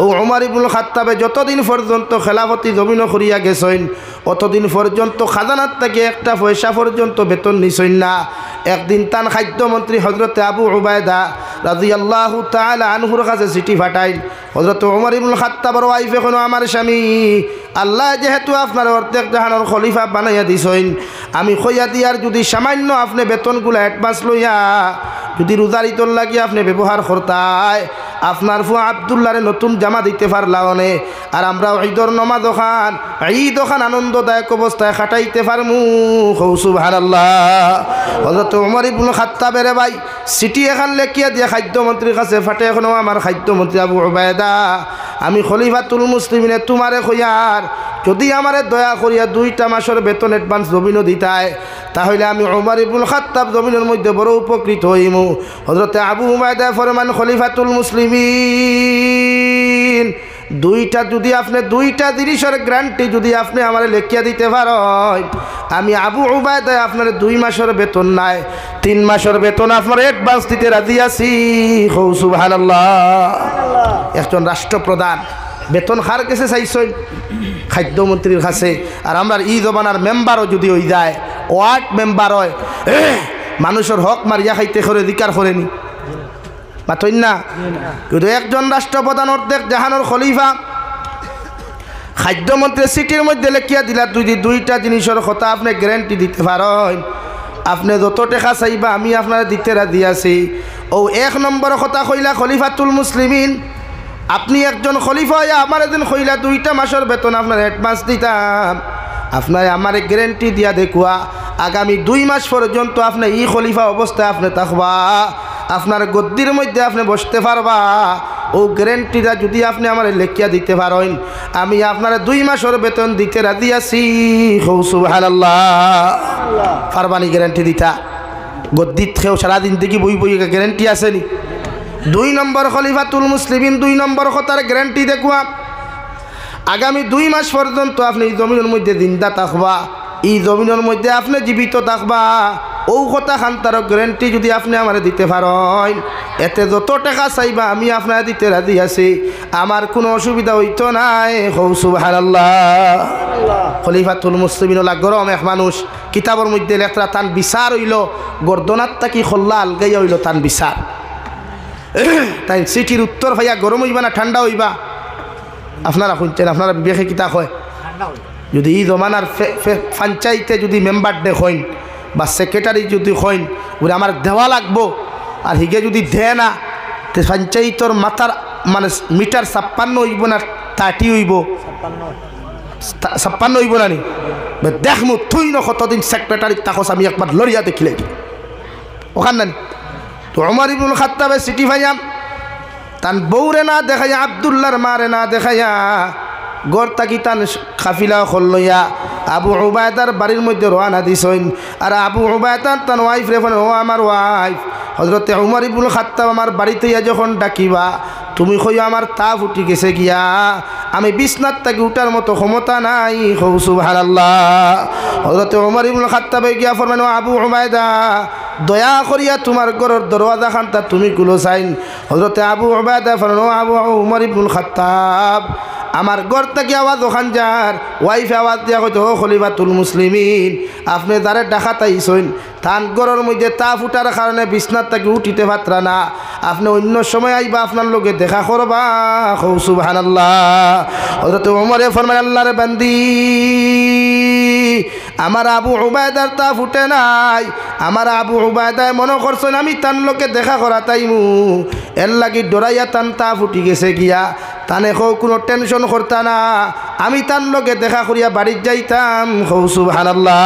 ও উমর ইবনুল খাত্তাবে যতদিন পর্যন্ত খেলাফতি জমিন করিয়া গেছেন, অতদিন পর্যন্ত খাজানার থেকে একটা পয়সা পর্যন্ত বেতন নিছেন না। একদিন তান খাদ্যমন্ত্রী হজরতে আবু উবায়দা রাদিয়াল্লাহু তাআলা আনহুর কাছে চিঠি পাঠাইল, হজরত উমর ইবনুল খাত্তাবের ওয়াইফ এখনো আমার স্বামী, আল্লাহ যেহেতু আপনার অর্ধেক জাহানোর খলিফা বানাইয়া দিছেন, আমি কইয়া দিয়ার যদি সামান্য আপনি বেতনগুলো অ্যাডভান্স লইয়া যদি রোজারিতর লাগিয়ে আপনি ব্যবহার করতায়, আপনার ফুয়া আবদুল্লাহরে নতুন জামা দিতে পারলাম নে, আর আমরা ঈদর নমাজ ওখান ঈদ ওখান আনন্দদায়ক অবস্থায় খাটাইতে পারমু। সুবহানাল্লাহ। হযরত ওমর ইবনুল খাত্তাবের ভাই চিঠি এখান লেখিয়া দিয়ে খাদ্যমন্ত্রীর কাছে ফাটে, এখনো আমার খাদ্যমন্ত্রী আবু উবায়দা, আমি খলিফাতুল মুসলিমিনে তোমারে কইয়ার যদি আমারে দয়া করিয়া 2টা মাসের বেতন অ্যাডভান্স জমিনও দিতায়, তাহলে আমি ওমর ইবনুল খাত্তাব জমিনের মধ্যে বড় উপকৃত হইমু। হযরতে আবু উবায়দা ফরমান খলিফাতুল মুসলিমিন, 2টা যদি আপনি 2টা জিনিসের গ্যারান্টি যদি আপনি আমারে লেখিয়া দিতে পারেন, আমি আবু উবায়দা আপনার 2 মাসের বেতন নাই 3 মাসের বেতন আপনার অ্যাডভান্স দিতে রাজি আছি। সুবহানাল্লাহ। একজন রাষ্ট্রপ্রধান বেতন কার কাছে চাইছেন? খাদ্যমন্ত্রীর কাছে। আর আমরা ই জমানার মেম্বারও যদি হয়ে যায়, ওয়ার্ড মেম্বার হয়, মানুষের হক মারিয়া খাইতে করে অধিকার করেনি মাতইন না। কিন্তু একজন রাষ্ট্রপ্রধান অর্ধেক জাহানোর খলিফা খাদ্যমন্ত্রী সিটির মধ্যে লেখিয়া দিলা, যদি 2টা জিনিসের কথা আপনি গ্যারান্টি দিতে পারেন, আপনি যত টাকা চাইবা আমি আপনার দিতে রাজি আছি। ও 1 নম্বর কথা কইলা খলিফাতুল মুসলিমিন, আপনি একজন খলিফা হইয়া আমার এদিন কইলা 2টা মাসের বেতন আপনার অ্যাডভান্স দিতাম, আপনার আমার গ্যারান্টি দিয়া দেখুয়া আগামী 2 মাস পর্যন্ত আপনি এই খলিফা অবস্থায় আপনি থাকবা, আপনার গদ্দির মধ্যে আপনি বসতে পারবা। ও গ্যারান্টিটা যদি আপনি আমার লেখিয়া দিতে পারেন, আমি আপনার 2 মাসের বেতন দিতে রাজি আছি। সুবহানাল্লাহ। পারবানি গ্যারান্টি দিতা? গদ্দিত খেয়েও সারাদিন দেখি বই বই গ্যারান্টি আসেনি। 2 নম্বর খলিফাতুল মুসলিমিন 2 নম্বর কথার গ্যারান্টি দেখুয়া আগামী 2 মাস পর্যন্ত আপনি এই জমিনের মধ্যে জিন্দা থাকবা, এই জমিনের মধ্যে আপনি জীবিত থাকবা। ও কথা খান তার গ্যারান্টি যদি আপনি আমার দিতে পারেন, এতে যত টাকা চাইবা আমি আপনার দিতে রাজি আছি, আমার কোনো অসুবিধা হইতো নাই। সুবহানাল্লাহ। খলিফাতুল মুসলিমিন হলা গরম এক মানুষ। কিতাবের মধ্যে লেখা তান বিচার হইল গর্দনাত তাকি খোল্লা আলগাইয়া হইল তান বিচার। তাই চিঠির উত্তর ভাইয়া গরম হইবা না ঠান্ডা হইবা? আপনারা শুনছেন, আপনারা বিবেকে কিতা হয়? যদি এই জমানার পঞ্চায়েতে যদি মেম্বার দেখেন বা সেক্রেটারি যদি হইন বলে আমার দেওয়া লাগবো, আর হিগে যদি দেয় না তো পঞ্চায়েতর মাথার মানে মিটার 56 হইব না 30 হইব, 56 হইব না নি দেখমু তুই ন কতদিন সেক্রেটারি তাকস আমি একবার লড়িয়া দেখিলে ওখান না। তো ওমর ইবনুল খাত্তাবে সিটি ভাইয়াম তান বউরে না দেখাইয়া আব্দুল্লাহর মারে না দেখাইয়া গড় তাকি তান কাফিলা খল লইয়া আবু উবায়দার বাড়ির মধ্যে রওনা দিছেন। আর আবু উবায়দার তান ওয়াইফ রে ও আমার ওয়াইফ হযরতে ওমর ইবনুল খাত্তাব আমার বাড়িতে যখন ডাকিবা তুমি কইও আমার তাপ উঠি গেছে গিয়া, আমি বিছনাত থেকে উঠার মতো ক্ষমতা নাই। কও সুবহানাল্লাহ। হযরতে ওমর ইবনুল খাত্তাবে গিয়া ফরমান আবু উবায়দা দয়া করিয়া তোমার ঘরের দরওয়াজা খানটা তুমি খুলো চাইন। হযরতে আবু উবায়দা ফরমান আবু ওমর ইবনুল খাত্তাব আমার ঘর থেকে আওয়াজ ওখান যার ওয়াইফ আওয়াজ দিয়া কইতো ও খলিফাতুল মুসলিমিন আপনি যারে ডাকাত আইছেন তান ঘরের মধ্যে তাপ উঠার কারণে বিছনাত থেকে উঠিতে পাত্রা না, আপনি অন্য সময় আইবা আপনার লোকে দেখা করবা। কও সুবহানাল্লাহ। হযরত ওমরে ফরমান আল্লাহর বান্দি আমার আবু উবায়দার তাপ উঠে নাই, আমার আবু উবায়দায় মনে করছেন আমি তান লোকে দেখা করা তাইমু, এর লাগি ডরাইয়া তান তাপ উঠি গেছে গিয়া। তানে কও কোনো টেনশন করতা না, আমি তার লগে দেখা করিয়া বাড়ির যাইতাম। কও সুবহানাল্লাহ।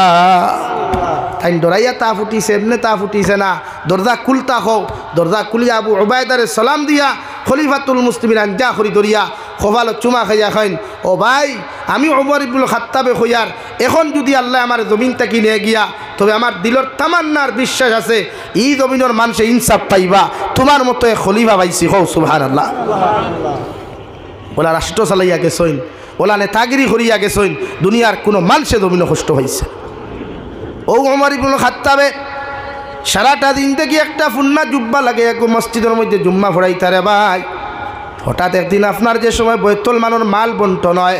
তাই ডরাইয়া তা ফুটিছে এমনি তা ফুটিছে না, দরজা খুলতা হোক দরজা খুলিয়া আবু উবায়দারে সালাম দিয়া খলিফাতুল মুসলিমিন আঞ্জা করি ধরিয়া খোবালো চুমা খাইয়া খাইন ও ভাই আমি ওমর ইবনুল খাত্তাবে হইয়ার এখন যদি আল্লাহ আমার জমিন থেকে নিয়ে গিয়া তবে আমার দিলর তামান্নার বিশ্বাস আছে এই জমিনের মানুষে ইনসাফ পাইবা, তোমার মতো খলিফা পাইছি। কও সুবহানাল্লাহ। ওলা রাষ্ট্র চালাইয়া গেছইন, ওলা নেতাগিরি করিয়া গেছইন, দুনিয়ার কোনো মানুষে জমিনে কষ্ট হয়েছে। ও ওমর ইবনুল খাত্তাবে সারাটা দিন থেকে একটা ফুন্না জুব্বা লাগে এক মসজিদের মধ্যে জুম্মা ফড়াইতারে ভাই। হঠাৎ একদিন আপনার যে সময় বৈতুল মালের মাল বন্টন হয়,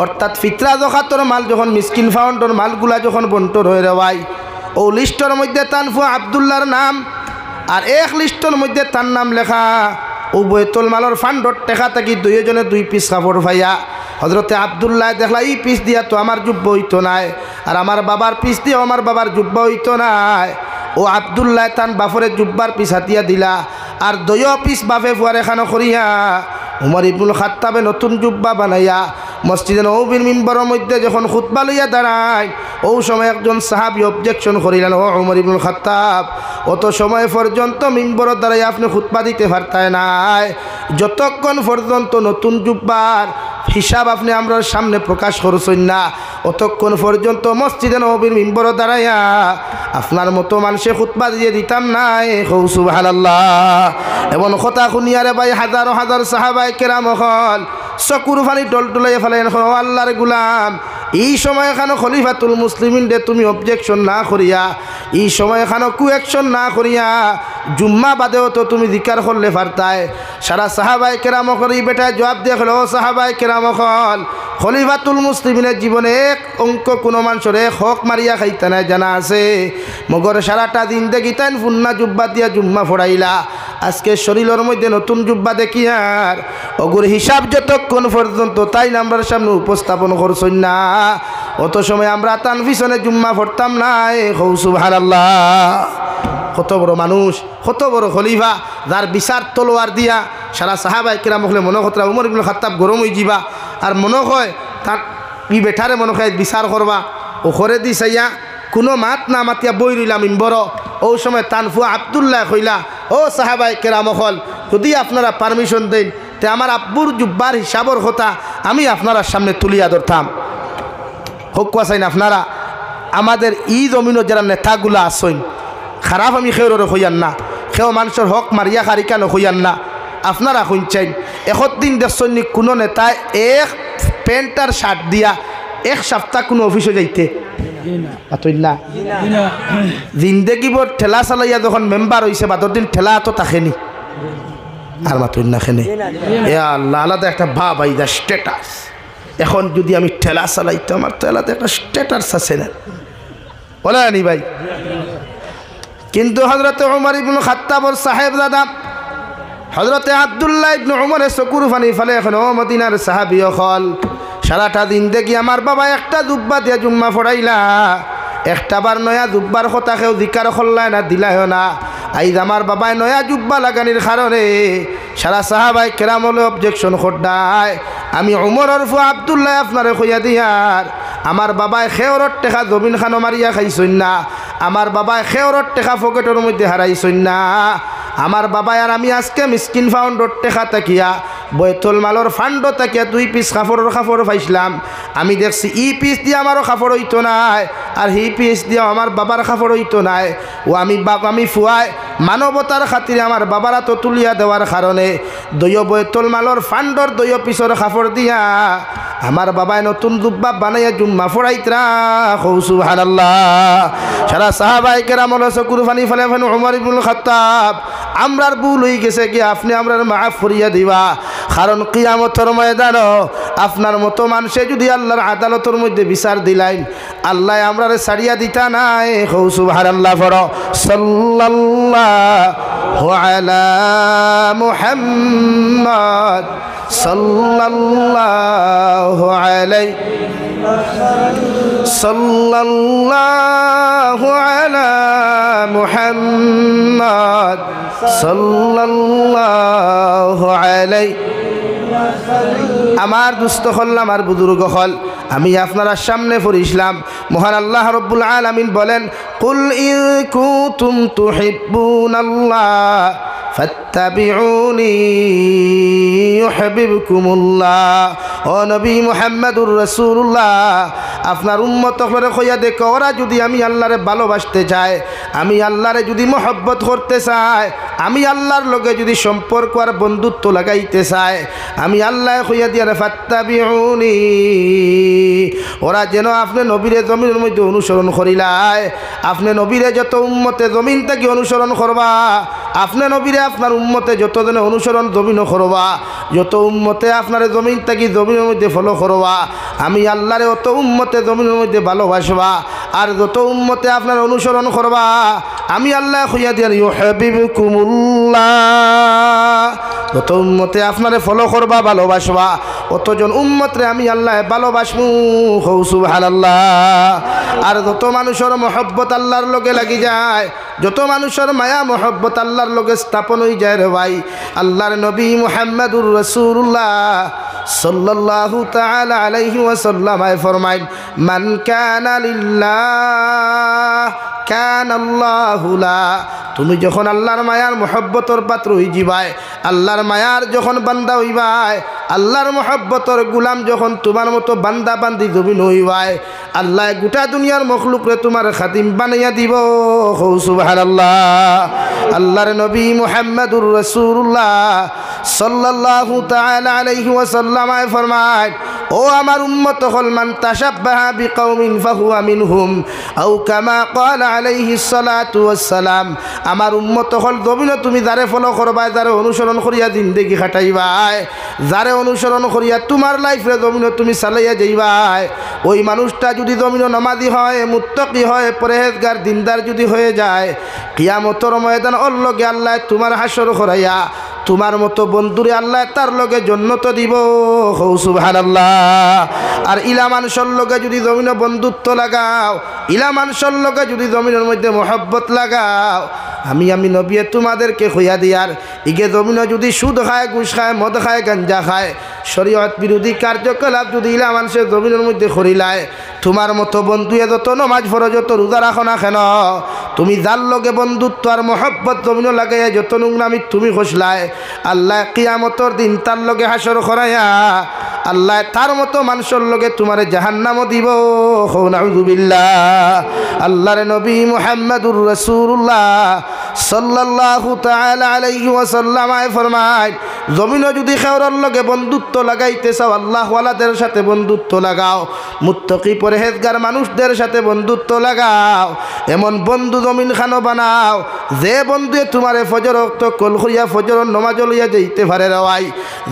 অর্থাৎ ফিতরা জকাতর মাল যখন মিসকিন ফাউন্ডর মালগুলা যখন বন্টন হয়ে রে ভাই, ও লিস্টের মধ্যে তানফু আবদুল্লাহর নাম আর এক লিস্টের মধ্যে তার নাম লেখা। ও বৈতুল মালের ফান্ডর টেকা থাকি দুইজনে 2 পিস কাপড় ভাইয়া হযরতে আবদুল্লাহ দেখলা এই পিস দিয়া তো আমার জুব্বা হইতো নাই, আর আমার বাবার পিস দিয়ে আমার বাবার জুব্বা হইতো নাই। ও আবদুল্লাহ তান বাফরের জুব্বার পিস হাতিয়া দিলা আর 2 পিস বাফে ফুয়ারে খানো করিয়া ওমর ইবনুল খাত্তাবে নতুন জুব্বা বানাইয়া মসজিদে নববীর মিম্বরের মধ্যে যখন খুতবা লইয়া দাঁড়ায় ও সময় একজন সাহাবী অবজেকশন করিলেন, ও ওমর ইবনুল খাত্তাব অত সময় পর্যন্ত মিম্বরের দ্বারাই আপনি খুতবা দিতে পারতেন নাই, যতক্ষণ পর্যন্ত নতুন জুব্বার হিসাব আপনি আমরা সামনে প্রকাশ করছেন না অতক্ষণ পর্যন্ত মসজিদে নববীর মিম্বরে দাঁড়াইয়া আপনার মতো মানুষে খুতবা দিয়ে দিতাম নাই। কও সুবহানাল্লাহ। এমন কথা শুনিয়ারে ভাই হাজার হাজার সাহাবায়ে কেরাম হল চকুর ফানি টলটলাই ফেলেন, আল্লাহর গুলাম এই সময় এখানে খলিফাতুল মুসলিমিন দে তুমি অবজেকশন না করিয়া এই সময় এখানে কুয়েকশন না করিয়া জুম্মা বাদেও তো তুমি জিকার করলে পারতায়। সারা সাহাবায়ে কেরাম করি বেটা জবাব দিয়ে হলো সাহাবায়ে কেরাম হল খলিফাতুল মুসলিমিনের জীবনে এক অঙ্ক কোনো মানুষের এক হক মারিয়া খাইতে নাই জানা আছে, মগর সারাটা দিন দেখি তাই ফুন্না জুব্বা দিয়া জুম্মা ফোড়াইলা, আজকে শরীরের মধ্যে নতুন জুব্বা দেখি আর অগুর হিসাব যতক্ষণ পর্যন্ত তাই নাম্বার সামনে উপস্থাপন করছেন না অত সময় আমরা তান পিছনে জুম্মা পড়তাম না। কও সুবহানাল্লাহ। কত বড় মানুষ, কত বড় খলিফা যার বিচার তলোয়ার দিয়া সারা সাহাবায়ে কেরাম হলে মনে হতরা ওমর ইবনুল খাত্তাব গরম হয়ে যাবা আর মনে হয় তার ই বেঠারে মনে হয় বিচার করবা ও করে দি চাইয়া কোনো মাত না মাতিয়া বই রইলাম ইম্বর। ও সময় তানফু আবদুল্লাহ কইলা ও সাহাবায়ে কেরাম হল যদি আপনারা পারমিশন দেন তে আমার আব্বুর জুব্বার হিসাবর কথা আমি আপনারা সামনে তুলিয়া ধরতাম। হোক চাইন আপনারা আমাদের ই জমিনও যারা নেতাগুলা আসইন খারাপ আমি খেউরে হইয়ান না, খেও মানুষের হক মারিয়া খারিকানো হইয়ান না, আপনারা শুনছেন দিন দেখছেন কোনো নেতায় এক প্যান্ট আর শার্ট দিয়া এক সপ্তাহ কোনো অফিসে যাইতে না জিন্দগি বর ঠেলা চালাইয়া যখন মেম্বার হয়েছে বাদর দিন ঠেলা তো তাকেনি আর মাতুন না খেনে এ আল্লাহ আলাদা একটা ভাব আইদা স্ট্যাটাস। এখন যদি আমি ঠেলা চালাইতো আমার তো আলাদা একটা স্ট্যাটাস আছে না বলে নি ভাই। কিন্তু হযরত ওমর ইবনুল খাত্তাবর সাহেব দাদা হযরতে আব্দুল্লাহ ইবনে ওমরের চকুর ফানি ফেলে এখন ও মদিনার সাহাবী হল সারাটা দিন দেখি আমার বাবা একটা জুব্বা দিয়ে জুম্মা ফড়াইলা একটাবার নয়া জুব্বার কথা কেউ জিকার করলায় না দিলায় না। আইজ আমার বাবায় নয়া জুব্বা লাগানির কারণে সারা সাহাবাই কেরামলে অবজেকশন করডায়। আমি উমরের ফু আব্দুল্লাহ আপনারে কইয়া দিয়ার আমার বাবায় খেওরর টেকা জমিন খানো মারিয়া খাইছই না, আমার বাবায় খেওরর টেকা পকেটের মধ্যে হারাইছই না। আমার বাবাই আর আমি আজকে মিসকিন ফাউন্ডর টেকা তাকিয়া বৈতল মালর ফান্ড তাকিয়া 2 পিস কাপড় পাইছিলাম। আমি দেখছি ই পিস দিয়ে আমারও কাপড় হইতো নাই, আর হি পিস দিয়ে আমার বাবার কাপড় হইতো নাই। ও আমি ফুয়াই মানবতার খাতিরে আমার বাবারা তো তুলিয়া দেওয়ার কারণে দইয় বৈতল মালর ফান্ডর 2 পিসর কাপড় দিয়া আমার বাবায় নতুন জুব্বা বানাইয়া জুম্মা ফড়াইতরা। কও সুবহানাল্লাহ। সারা সাহাবায়ে কেরাম চকুর পানি ফেলে ফেলে উমর ইবনুল খাত্তাব আমরার ভুল হয়ে গেছে কি আপনি আমরার মাফ করিয়া দিবা, কারণ কিয়ামতের ময়দানও আপনার মতো মানুষে যদি আল্লাহর আদালতের মধ্যে বিচার দিলাইন আল্লাহ আমরারে ছাড়িয়া দিতা নাই। কও সুবহানাল্লাহ। ফর সাল্লাল্লাহু আলা মুহাম্মদ সাল্লাল্লাহু আলাইহি সাল্লাল্লাহু আলা মুহাম্মদ সাল্লাল্লাহু আলাইহি। আমার দুস্থ হল, আমার বুজুর্গ হল, আমি আপনারা সামনে পড়িছিলাম মহান আল্লাহ রব্বুল আলামিন বলেন, কুল ইন কুনতুম তুহিব্বুনাল্লাহ ফাত্তাবিউনি ইউহিব্বুকুমুল্লাহ। ও নবী মুহাম্মদুর রাসূলুল্লাহ, আপনার উম্মত করে কইয়া দেখো, ওরা যদি আমি আল্লাহরে ভালোবাসতে চায়, আমি আল্লাহরে যদি মহব্বত করতে চায়, আমি আল্লাহর লগে যদি সম্পর্ক আর বন্ধুত্ব লাগাইতে চায়, আমি আল্লাহ কইয়া দিয়া ফাত্তাবিউনি, ওরা যেন আপনি নবীরে জমিনের মধ্যে অনুসরণ করিলায়। আপনি নবীরে যত উম্মতে জমিন থেকে অনুসরণ করবা, আপনি নবীরে আপনার উম্মতে যত দিনে অনুসরণ জমিন করবা, যত উম্মতে আপনার জমিন থেকে জমিনের মধ্যে ফলো করবা, আমি আল্লাহরে অত উম্মতে জমিনের মধ্যে ভালোবাসবা। আর যত উম্মতে আপনার অনুসরণ করবা, আমি আল্লাহ কইয়া দিয়া ইউহিব্বুকুমুল্লাহ, যত উম্মতে আপনারে ফলো করবা ভালোবাসবা, অতজন উম্মতরে আমি আল্লাহ ভালোবাসমু। হৌ সুবহানাল্লাহ। আর যত মানুষের মহব্বত আল্লাহর লগে লাগি যায়, যত মানুষের মায়া মহব্বত আল্লাহর লগে স্থাপন হয়ে যায় রে ভাই, আল্লাহর নবী মুহাম্মদুর রাসূলুল্লাহ সাল্লাল্লাহু তাআলা আলাইহি ওয়াসাল্লাম ফরমাইন, মান কানা লিল্লাহ কানাল্লাহু লা। তুমি যখন আল্লাহর মায়ার মহব্বতর পাত্র হই যাবাই, আল্লাহর মায়ার যখন বান্দা হইবাই, আল্লাহর মহব্বতর গুলাম যখন তোমার মতো বান্দা বান্দি জমিন হইবাই, আল্লাহ গোটা দুনিয়ার মখলুকরে তোমার খাতিম বানাইয়া দিব। সুবহানাল্লাহ। আল্লাহর নবী মুহাম্মদুর রাসূলুল্লাহ সাল্লাল্লাহু তাআলা আলাইহি ওয়াসাল্লাম ফরমায়, ও আমার উম্মত হল মান তাশাব্বাহা বিকওমিন ফাহুয়া মিনহুম আও কামা ক্বালা আলাইহিস সালাতু ওয়াস সালাম। আমার উম্মত হল জমিনে তুমি যারে ফলো করবা, যারে অনুসরণ করিয়া জিন্দেগি কাটাইবাই, যারে অনুসরণ করিয়া তোমার লাইফে জমিনে তুমি চালাইয়া যাইবাই, ওই মানুষটা যদি জমিনে নামাজি হয়, মুত্তাকি হয়, পরহেজগার দিনদার যদি হয়ে যায়, কিয়ামতের ময়দান ওর লগে আল্লাহ তোমার হাসর করাইয়া তোমার মতো বন্ধুরে আল্লাহ তার লগে জন্নত দিব। সুবহানাল্লাহ। আর ইলা মানুষের লগে যদি জমিনে বন্ধুত্ব লাগাও, ইলা মানুষের লগে যদি জমিনের মধ্যে মহব্বত লাগাও, আমি নবী তোমাদেরকে কইয়া দিয়ার ইগে জমিনে যদি সুদ খায়, ঘুষ খায়, মদ খায়, গাঞ্জা খায়, শরীয়ত বিরোধী কার্যকলাপ যদি ইলা মানুষের জমিনের মধ্যে করিলায়, তোমার মতো বন্ধুয়ে যত নমাজ ফরজ, যত রোজা রাখো না কেন, তুমি যার লগে বন্ধুত্ব আর মহব্বত জমিনে লাগাইয়া যত নোংরামি তুমি খসলায়, আল্লাহ কিয়ামতের দিন তার লগে হাসর করাইয়া আল্লাহ তার মতো মানুষের লগে তোমার জাহান্নামও দিব। নাউযুবিল্লাহ। আল্লাহর নবী মুহাম্মদুর রাসূলুল্লাহ সাল্লাল্লাহু তাআলা আলাইহি ওয়াসাল্লাম ফরমায়, জমিনে যদি খেওরের লগে বন্ধুত্ব লাগাইতে চাও, আল্লাহ ওয়ালাদের সাথে বন্ধুত্ব লাগাও, মুত্তাকি পরহেজগার মানুষদের সাথে বন্ধুত্ব লাগাও, এমন বন্ধু জমিন খানো বানাও যে বন্ধুয়ে তোমারে ফজর ওয়াক্ত কল করিয়া ফজরের নামাজ লইয়া যাইতে পারে রাওয়াই,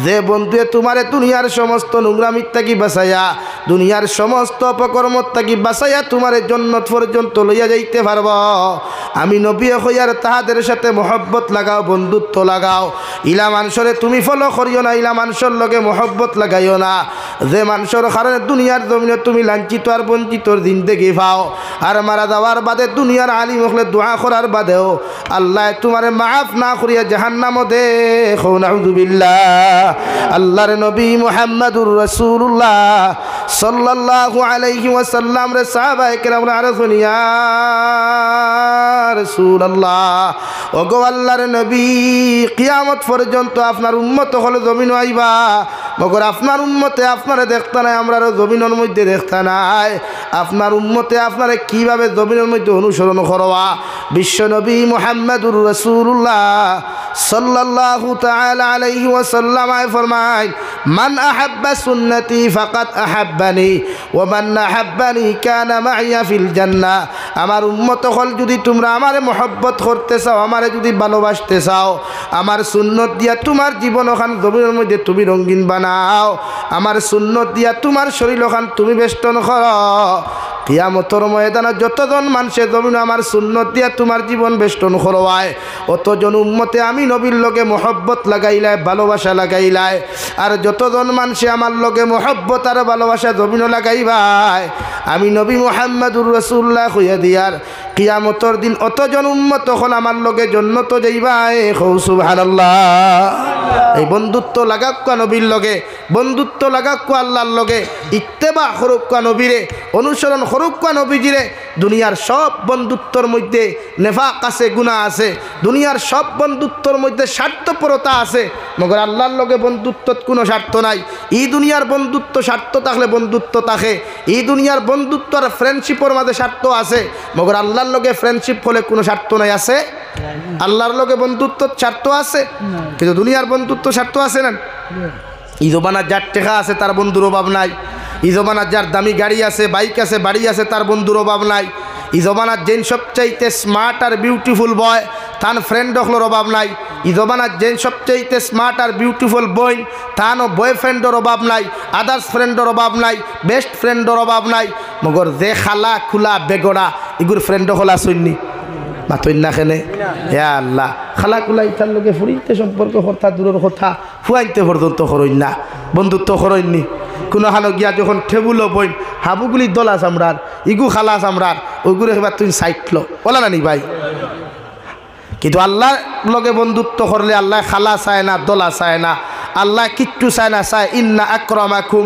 যে বন্ধুয়ে তোমারে দুনিয়ার সমস্ত নোংরামির থাকি বাঁচাইয়া, দুনিয়ার সমস্ত অপকর্মর থাকি বাঁচাইয়া তোমারে জান্নাত পর্যন্ত লইয়া যাইতে পারব। আমি নবী হইয়ার তাহাদের সাথে মহব্বত লাগাও, বন্ধুত্ব লাগাও। ইলা মানুষরে তুমি ফলো করিও না, ইলা মানুষের লগে মহব্বত লাগাইও না। যে মানুষের কারণে দুনিয়ার জমিনে তুমি লাঞ্ছিত আর বঞ্চিতর জিন্দেগি পাও আর মারা যাওয়ার বাদে দুনিয়ার আলিম হলে দোয়া করার বাদেও আল্লাহ তোমারে মাফ না করিয়া জাহান্নামে দে নাউযুবিল্লাহ। আল্লাহর নবী মুহাম্মদুর রাসূলুল্লাহ সাল্লাল্লাহু আলাইহি ওয়াসাল্লাম রে সাহাবায়ে কেরাম আরজুন ইয়া রাসূলুল্লাহ ওগো আল্লাহর নবী কিয়ামত পর্যন্ত আপনার উম্মত হলে জমিন আইবা মগর আপনার উম্মতে আপনারে দেখতে নাই আমরারও জমিনের মধ্যে দেখতে নাই আপনার উম্মতে আপনারে কিভাবে জমিনের মধ্যে অনুসরণ করবা বিশ্বনবী মুহাম্মদুর রাসূলুল্লাহ সাল্লাল্লাহু তাআলা আলাইহি ওয়াসাল্লাম ফরমায় মান আহাব্বা সুন্নতি ফাকাদ আহাব্বানি ওয়া মান আহাব্বানি কানা মাইয়া ফিল জান্নাহ। আমার উম্মত হল যদি তোমরা আমারে মহব্বত করতে চাও আমারে যদি ভালোবাসতে চাও আমার সুন্নত দিয়া তোমার জীবন ওখান জমিনের মধ্যে তুমি রঙিন বানাও আমার সুন্নত দিয়া তোমার শরীর ওখান তুমি বেষ্টন করো কিয়ামতের ময়দানে যতজন মানুষে জমিন আমার সুন্নত দিয়া তোমার জীবন বেষ্টন করওয়ায় অতজন উম্মতে আমি নবীর লগে মহব্বত লাগাইলাই ভালোবাসা লাগাইলাই আর যতজন মানুষে আমার লগে মহব্বত আর ভালোবাসা জমিনও লাগাইবাই আমি নবী মুহাম্মদুর রাসূলুল্লাহ কইয়া দিয়ার কিয়ামতের দিন অতজন উম্মত হল আমার লগে জন্নত যাইবাই কও সুবহানাল্লাহ। এই বন্ধুত্ব লাগাক নবীর লগে বন্ধুত্ব লাগাক আল্লাহর লগে ইত্তেবা করুক নবীরে অনুসরণ করুক নবীজিরে। দুনিয়ার সব বন্ধুত্বর মধ্যে নেফাক আছে গুনাহ আছে দুনিয়ার সব বন্ধুত্বর মধ্যে স্বার্থপরতা আছে মগর আল্লাহর লগে বন্ধুত্বত কোনো স্বার্থ নাই। এই দুনিয়ার বন্ধুত্ব স্বার্থ থাকলে বন্ধুত্ব থাকে এই দুনিয়ার বন্ধুত্ব আর ফ্রেন্ডশিপের মাঝে স্বার্থ আছে মগর আল্লাহর লগে ফ্রেন্ডশিপ হলে কোনো স্বার্থ নাই আছে আল্লাহর লগে বন্ধুত্ব স্বার্থ আছে কিন্তু দুনিয়ার বন্ধুত্ব স্বার্থ আছে না। এই জমানার যার টাকা আছে তার বন্ধুর অভাব নাই এই জমানার যার দামি গাড়ি আছে বাইক আছে বাড়ি আছে তার বন্ধুর অভাব নাই এই জমানার যেন সবচাইতে স্মার্ট আর বিউটিফুল বয় তার ফ্রেন্ড হলোর অভাব নাই এই জমানার যেন সবচাইতে স্মার্ট আর বিউটিফুল বই তানও বয়ফ্রেন্ডের অভাব নাই আদার্স ফ্রেন্ডের অভাব নাই বেস্ট ফ্রেন্ডের অভাব নাই মগর যে খালা খুলা বেগড়া এগুর ফ্রেন্ড হলা শুননি মাতই না খেনে হে আল্লাহ খালা কুলা ইটার লোকে ফুরিতে সম্পর্ক কথা দূরের কথা ফুয়াইতে পর্যন্ত করইন না বন্ধুত্ব করইননি কোনো হালো গিয়া যখন টেবুলও বইন হাবুগুলি দলা চামড়ার ইগু খালা চামড়ার ওইগুলো এবার তুমি সাইটল বলা না নি ভাই কিন্তু আল্লাহর লগে বন্ধুত্ব করলে আল্লাহ খালা চায় না দলা চায় না আল্লাহ কিচ্ছু চায় না চায় ইন্না আকরামাকুম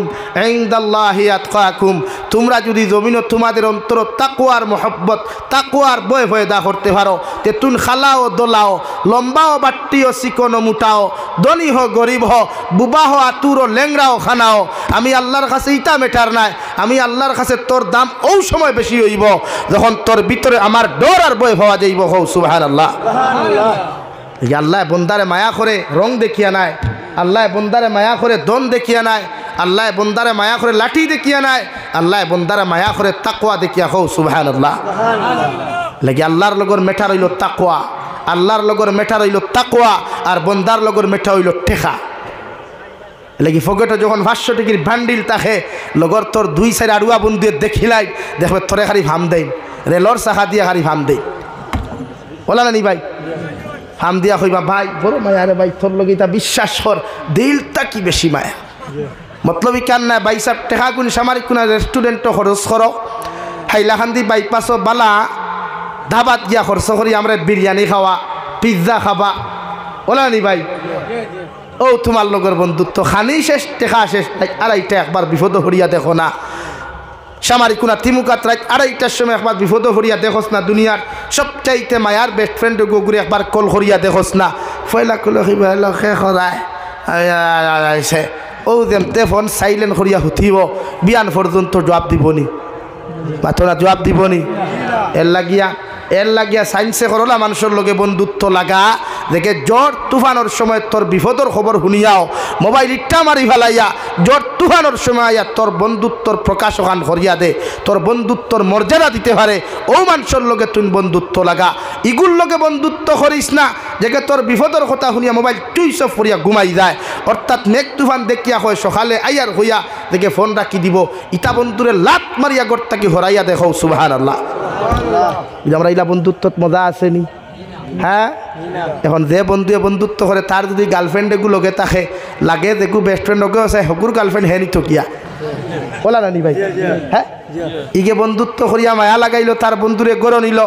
ইনদাল্লাহি আতকাকুম। তোমরা যদি জমিনও তোমাদের অন্তর তাকওয়ার মহব্বত তাকওয়ার বয় ভয় দা করতে পারো তে তুন খালাও দলাও লম্বাও বাট্টিও চিকনো মুটাও ধনী হো গরিব হো বুবা হো আতুরো লেংরাও খানাও আমি আল্লাহর কাছে ইটা মেটার নাই আমি আল্লাহর কাছে তোর দাম ও সময় বেশি হইব যখন তোর ভিতরে আমার ডর আর বয় হওয়া যাইব হো সুবহানাল্লাহ। আল্লাহ বন্দারে মায়া করে রং দেখিয়া নাই আল্লাহ বন্দারে মায়া করে দন দেখিয়া নাই আল্লাহ বন্দারে মায়া করে লাঠি দেখিয়া নাই আল্লাহ বন্দারে মায়া করে তাকওয়া দেখিয়া হও সুবহানাল্লাহ। লাগি আল্লাহর লগর মেঠা রইল তাকওয়া আল্লাহর লগর মেঠা রইল তাকওয়া আর বন্দার লগর মেঠা হইল টেকা লাগি ফগেটো যখন 500 টিকির বান্ডিল তাকে লগর তোর 2-4 আড়ুয়া বন্ধুয়ে দেখিলাই দেখবে তোরে খালি ভাম দেই রেলর চাকা দিয়ে খালি ভাম দেই বলা না নি ভাই হাম দিয়া কইবা ভাই বড় মায়া রে ভাই তোর লগে তা বিশ্বাস কর দিলটা কি বেশি মায়া মতলবই কান না ভাই সাহেব টাকা গুণ সামারিক কোন রেস্টুরেন্ট খরচ করো হাইলাকান্দি বাইপাসও বালা ধাবাত গিয়া খরচ করি আমরা বিরিয়ানি খাওয়া পিৎজা খাবা বলা নি ভাই ও তোমার লগর বন্ধুত্ব খানি শেষ টাকা শেষ আড়াইটা একবার বিপদ হরিয়া দেখো না সামারিক কোনা তিমুকাত রাত আড়াইটার সময় একবার বিপদ হরিয়া দেখোস না দুনিয়ার সবচাইতে মায়ার বেস্ট ফ্রেন্ড গুগুরি একবার কল হরিয়া দেখোস না ফয়লা কল খে খরায় ও যেমতে ফোন সাইলেন্ট করিয়া হুথিব বিয়ান পর্যন্ত জবাব দিবনি মাথনা জবাব দিবনি এর লাগিয়া সাইন্সে করলা মানুষের লগে বন্ধুত্ব লাগা দেখে জ্বর তুফানোর সময় তোর বিপদর খবর শুনিয়াও মোবাইল ইট্টা মারি ফেলাইয়া জ্বর তুফানোর সময় তোর বন্ধুত্বর প্রকাশ ওখান করিয়া দে তোর বন্ধুত্বর মর্যাদা দিতে পারে ও মানুষের লগে তুই বন্ধুত্ব লাগা ইগুর লগে বন্ধুত্ব করিস না দেখে তোর বিপদর কথা শুনিয়া মোবাইল টুইস অফ করিয়া ঘুমাই যায় অর্থাৎ মেঘ তুফান দেখিয়া হয় সকালে আইয়ার হইয়া দেখে ফোন রাখি দিব ইটা বন্ধুরে লাত মারিয়া গড়তাকি হরাইয়া দেখো সুবহানাল্লাহ। আমরা ইলা বন্ধুত্বত মজা আসেনি হ্যাঁ এখন যে বন্ধুয়ে বন্ধুত্ব করে তার যদি গার্লফ্রেন্ড এগুলোকে থাকে লাগে দেখু বেস্ট ফ্রেন্ড ওকে আছে হকুর গার্লফ্রেন্ড হে নি থকিয়া বলা নানি ভাই হ্যাঁ ইগে বন্ধুত্ব করিয়া মায়া লাগাইলো তার বন্ধুরে গড় নিল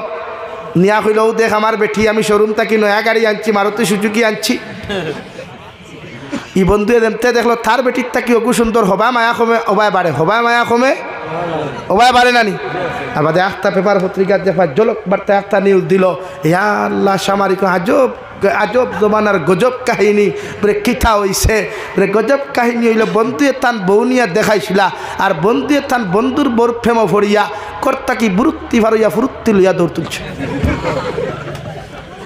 নিয়া কইল দেখ আমার বেটি আমি শোরুম থাকি নয়া গাড়ি আনছি মারুতি সুজুকি আনছি ই বন্ধু এমতে দেখলো তার বেটির থাকি অকু সুন্দর হবা মায়া কমে অবায় বাড়ে হবায় মায়া কমে অবায় বাড়ে নানি আবার একটা পেপার পত্রিকার দেখা জলক বার্তা একটা নিউজ দিল ইয়া আল্লাহ সামারিক আজব আজব জমানার গজব কাহিনী বলে কিথা হইছে বলে গজব কাহিনী হইল বন্ধুয়ে তান বৌনিয়া দেখাইছিলা আর বন্ধুয়ে তান বন্ধুর বোর ফেমো ফরিয়া কর্তা কি বুরুত্তি ভারইয়া ফুরুত্তি লইয়া দৌড় তুলছে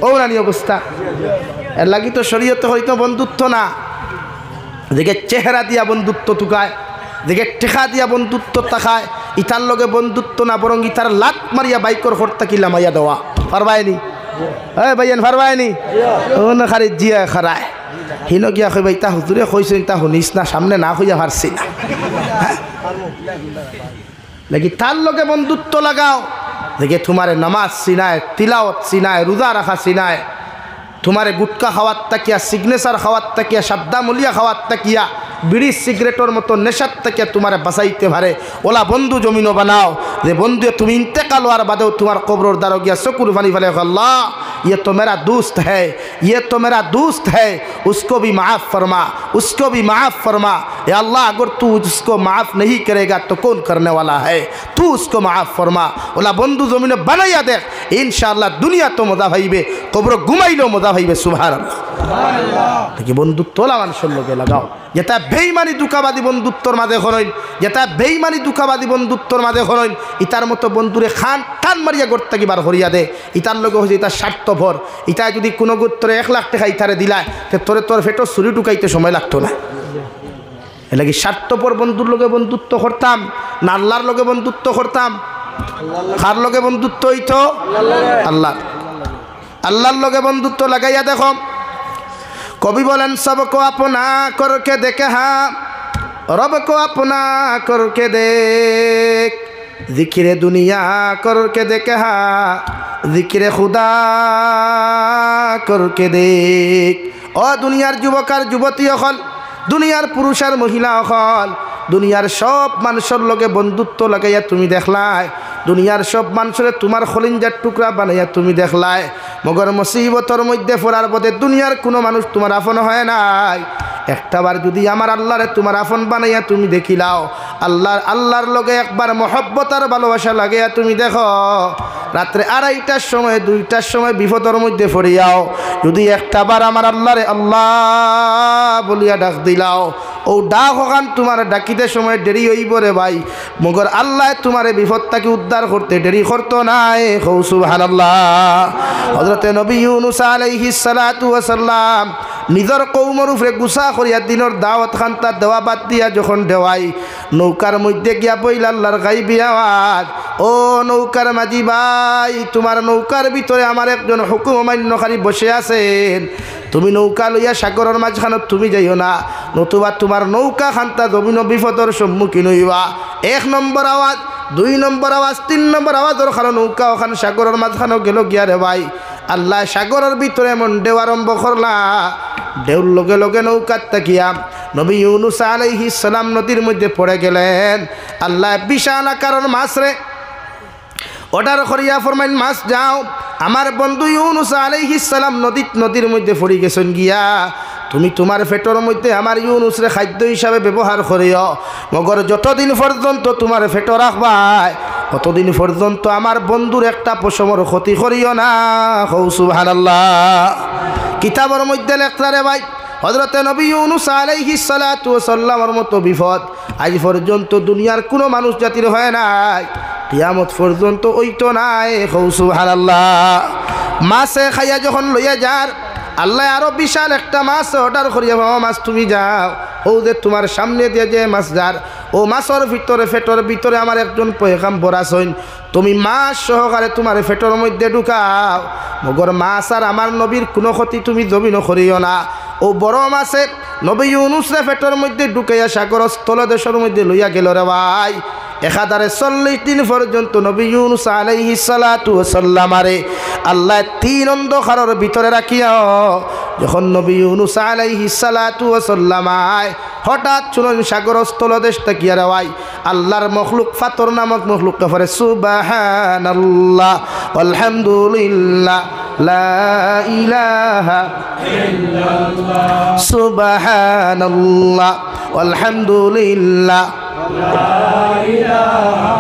ও নানি অবস্থা এর লাগি তো শরীয়তে হইতো বন্ধুত্ব না দেখে চেহারা দিয়া বন্ধুত্ব টুকায় দেখে টেকা দিয়া বন্ধুত্ব তাকায় ইতার লগে বন্ধুত্ব না বরং ইতার লাত মারিয়া বাইকর হরতা কি লামাইয়া দেওয়া পারবায়নি ভাইয়ান পারবায়নি ও না খারি জিয়া খারায় হিনো গিয়া কইবা ইতা হুজুরে কইছেন তা শুনিস না সামনে না হইয়া পারছি না লাগি তার লগে বন্ধুত্ব লাগাও দেখে তোমারে নামাজ চিনায় তিলাওয়াত চিনায় রোজা রাখা চিনায় তোমারে গুটকা খাওয়ার তাকিয়া সিগনেচার খাওয়ার তাকিয়া সাদ্দা মলিয়া খাওয়ার তাকিয়া বিড়ি সিগারেটর মতো নেশার তাকিয়া তোমারে বাঁচাইতে পারে ওলা বন্ধু জমিনও বানাও যে বন্ধু তুমি ইন্তেকাল হওয়ার বাদেও তোমার কবরের দ্বারা গিয়া চকুর পানি ফেলে আল্লাহ ये तो मेरा दोस्त है ये तो मेरा दोस्त है उसको भी माफ़ फरमा उसको भी माफ़ फरमा या अल्लाह अगर तू उसको माफ़ नहीं करेगा तो कौन करने वाला है तू उसको माफ़ फरमा ओला बंधु जमीने बनाइया देख इंशाअल्लाह दुनिया तो मजा भाईबे कब्र घुमाइलो मजा भाईबे सुबहानाल्लाह देखिए बंधुत्व মানুষের লগে লাগাও যেটা বেঈমানি দুঃখাবাদী বন্ধুত্বর মাঝে হরইন যেটা বেঈমানি দুঃখাবাদী বন্ধুত্বর মাঝে হরইন ইতার মতো বন্ধুরে খান টান মারিয়া গড়তে কি বার হরিয়া দে ইতার লগে হইছে ইতার স্বার্থপর ইতা যদি কোনো গোত্রে 1 লাখ টাকা ইতারে দিলায় তে তোর ফেটো ছুরি টুকাইতে সময় লাগতো না এলাকি স্বার্থপর বন্ধুর লগে বন্ধুত্ব করতাম না আল্লাহর লগে বন্ধুত্ব করতাম কার লগে বন্ধুত্ব হইতো আল্লাহর লগে বন্ধুত্ব লাগাইয়া দেখো कवि बोलन सबको अपना करके देखे हाँ रब को अपना करके देख जिक्र दुनिया करके देखे हाँ जिक्र खुदा करके देख ओ दुनियार युवक और युवती हल दुनियार पुरुष और महिला हल दुनियार सब मानुषर लगे बंधुत्व लागाइया तुमी देखलाय दुनियार सब मानुषरे तुम्हार खलिंजार टुकड़ा बानाइया तुमी देखलाय मगर मुसीबतर मध्य पड़ार पदे दुनियार कोनो मानुष तुम्हार आपन हय नाई एकटा बार यदि आमार आल्लाहरे तुम्हार आपन बानाइया तुमी देखिलाओ आल्लाहर लगे एकबार मोहब्बत और भालोबासा लागाइया तुमी देखो रात्रे 2:30टार समय 2टार समय विपदर मध्य पड़ियाओ यदि एकटा बार आमार आल्लाहरे आल्लाह बलिया डाक दिलाओ ओ डाक ओखान तुम्हार डाकिते समय देरी हইব रे भाई मगर आल्लाह तुम्हारे विपद থেকে उद्धार करते देरी करतो ना खौ सुबहानाल्लाह हजरत नबी यूनुस आलैहिस सालातु वा सालाम निजर कौमर उपरे गुसा करिया दिनर दावत खानता देवा बाद दिया যখন দেওয়াই নৌকার মধ্যে গিয়া বইল আল্লাহর গায়বী আওয়াজ ও নৌকার মাঝি ভাই তোমার নৌকার ভিতরে আমার একজন হুকুম অমান্যকারী বসে আছেন তুমি নৌকা লইয়া সাগরের মাঝখানে তুমি যাইও না নতুবা তোমার নৌকা খানতা জমিন বিপদের সম্মুখীন হইবা 1 নম্বর আওয়াজ 2 নম্বর আওয়াজ 3 নম্বর আওয়াজের কারণে নৌকা ওখানে সাগরের মাঝখানে গেল গিয়া রে ভাই আল্লাহ সাগরের ভিতরে এমন ঢেউ আরম্ভ করলা ঢেউর লগে লগে নৌকার তাকিয়া নবী ইউনুস আলাইহিস সালাম নদীর মধ্যে পড়ে গেলেন আল্লাহ বিশাল আকারের মাছ রে অর্ডার করিয়া ফরমাইন মাছ যাও আমার বন্ধু ইউনুস আলাইহিস সালাম নদীর মধ্যে পড়ে গেছেন গিয়া তুমি তোমার পেটের মধ্যে আমার ইউনুসরে খাদ্য হিসাবে ব্যবহার করিও মগর যতদিন পর্যন্ত তোমার পেট রাখবাই ততদিন পর্যন্ত আমার বন্ধুর একটা পশমর ক্ষতি করিও না হৌ সুবহানাল্লাহ কিতাবের মধ্যে লেখা রে ভাই হযরতে নবী ইউনুস আলাইহিস সালাতু ওয়া সাল্লামের মতো বিপদ আজ পর্যন্ত দুনিয়ার কোনো মানুষ জাতির হয় নাই কিয়ামত পর্যন্ত হইতো নাই হৌ সুবহানাল্লাহ মাছে খাইয়া যখন লইয়া যার আল্লাহ আরো বিশাল একটা মাছ অর্ডার করিয়া বাবা মাছ তুমি যাও ও যে তোমার সামনে দিয়ে যে মাছ যার ও মাছের ভিতরে পেটের ভিতরে আমার একজন পয়গাম্বর আছেন তুমি মাছ সহকারে তোমার পেটের মধ্যে ঢুকাও মগর মাছ আর আমার নবীর কোনো ক্ষতি তুমি জমিন করিও না ও বড় মাছে নবী ইউনুসরে পেটের মধ্যে ঢুকাইয়া সাগরের স্থলদেশের মধ্যে লইয়া গেল রে ভাই 140 দিন পর্যন্ত নবী ইউনুস আলাইহিস সালাতু ওয়া সাল্লামারে আল্লাহ 3 অন্ধকারের ভিতরে রাখিয়া যখন নবী ইউনুস আলাইহিস সালাতু ওয়া সাল্লামায় হঠাৎ শুনুন সাগর স্থলদেশ তাকিয়া রাওয়াই আল্লাহর মখলুক ফাতর নামক মখলুক কাফারে সুবহানাল্লাহ আলহামদুলিল্লাহ লা ইলাহা ইল্লাল্লাহ সুবহানাল্লাহ আলহামদুলিল্লাহ লা ইলাহা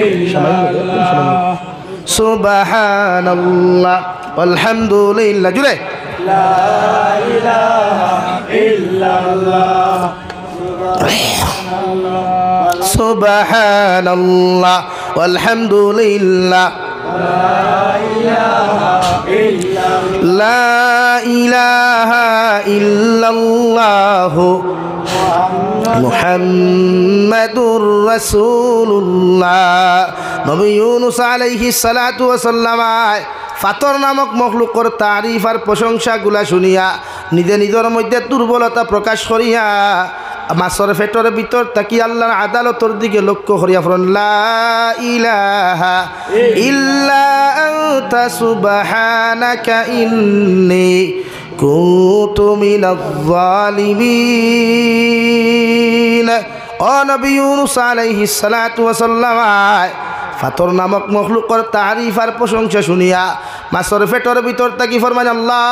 ইল্লাল্লাহ সুবহানাল্লাহ আলহামদুলিল্লাহ জুড়ে লা ইলাহা ইল্লাল্লাহ সুবহানাল্লাহ আলহামদুলিল্লাহ লা ইলাহা ইল্লাল্লাহ মুহাম্মাদুর রাসূলুল্লাহ নবী ইউনূস আলাইহিস সালাতু ওয়াস সালাম ফাতর নামক মখলুকর তারিফ আর প্রশংসাগুলা শুনিয়া নিজে নিজের মধ্যে দুর্বলতা প্রকাশ করিয়া মাছর পেটের ভিতর তাকি আল্লাহর আদালতর দিকে লক্ষ্য করিয়া ফরন লা ইলাহা ইল্লা আনতা সুবহানাকা ইন্নী কুনতু মিনাজ জালিমিন। ও নবী ইউনূস আলাইহিস সালাতু ওয়াস সালাম ফাতর নামক মখলুকর তারিফ আর প্রশংসা শুনিয়া মাছর পেটের ভিতর তাকি ফরমান আল্লাহ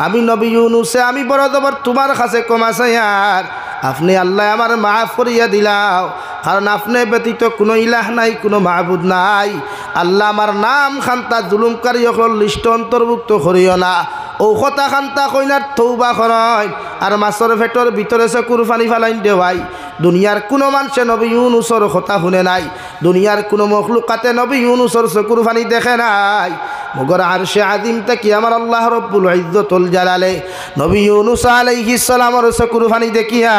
আমি নবী ইউনূসে আমি বড় জবর তোমার কাছে ক্ষমা চাই আর আপনি আল্লাহ আমার মাফ করিয়া দিলাও কারণ আপনি ব্যতীত কোনো ইলাহ নাই কোনো মাহবুদ নাই আল্লাহ আমার নাম খান্তা জুলুমকারী অকল লিস্ট অন্তর্ভুক্ত করিও না ও কথা খান্তা কইনার তৌবা করাই আর মাছর পেটের ভিতরে চকুর পানি ফেলাইন দেওয়াই দুনিয়ার কোনো মানুষে নবী ইউনূসর কথা শুনে নাই দুনিয়ার কোনো মখলুকাতে নবী ইউনূসর চকুর পানি দেখে নাই মগর আরশে আযীম তাকি আমার আল্লাহ রব্বুল ইজ্জতুল জালালে নবী ইউনূস আলাইহিস সালামের চকুর পানি দেখিয়া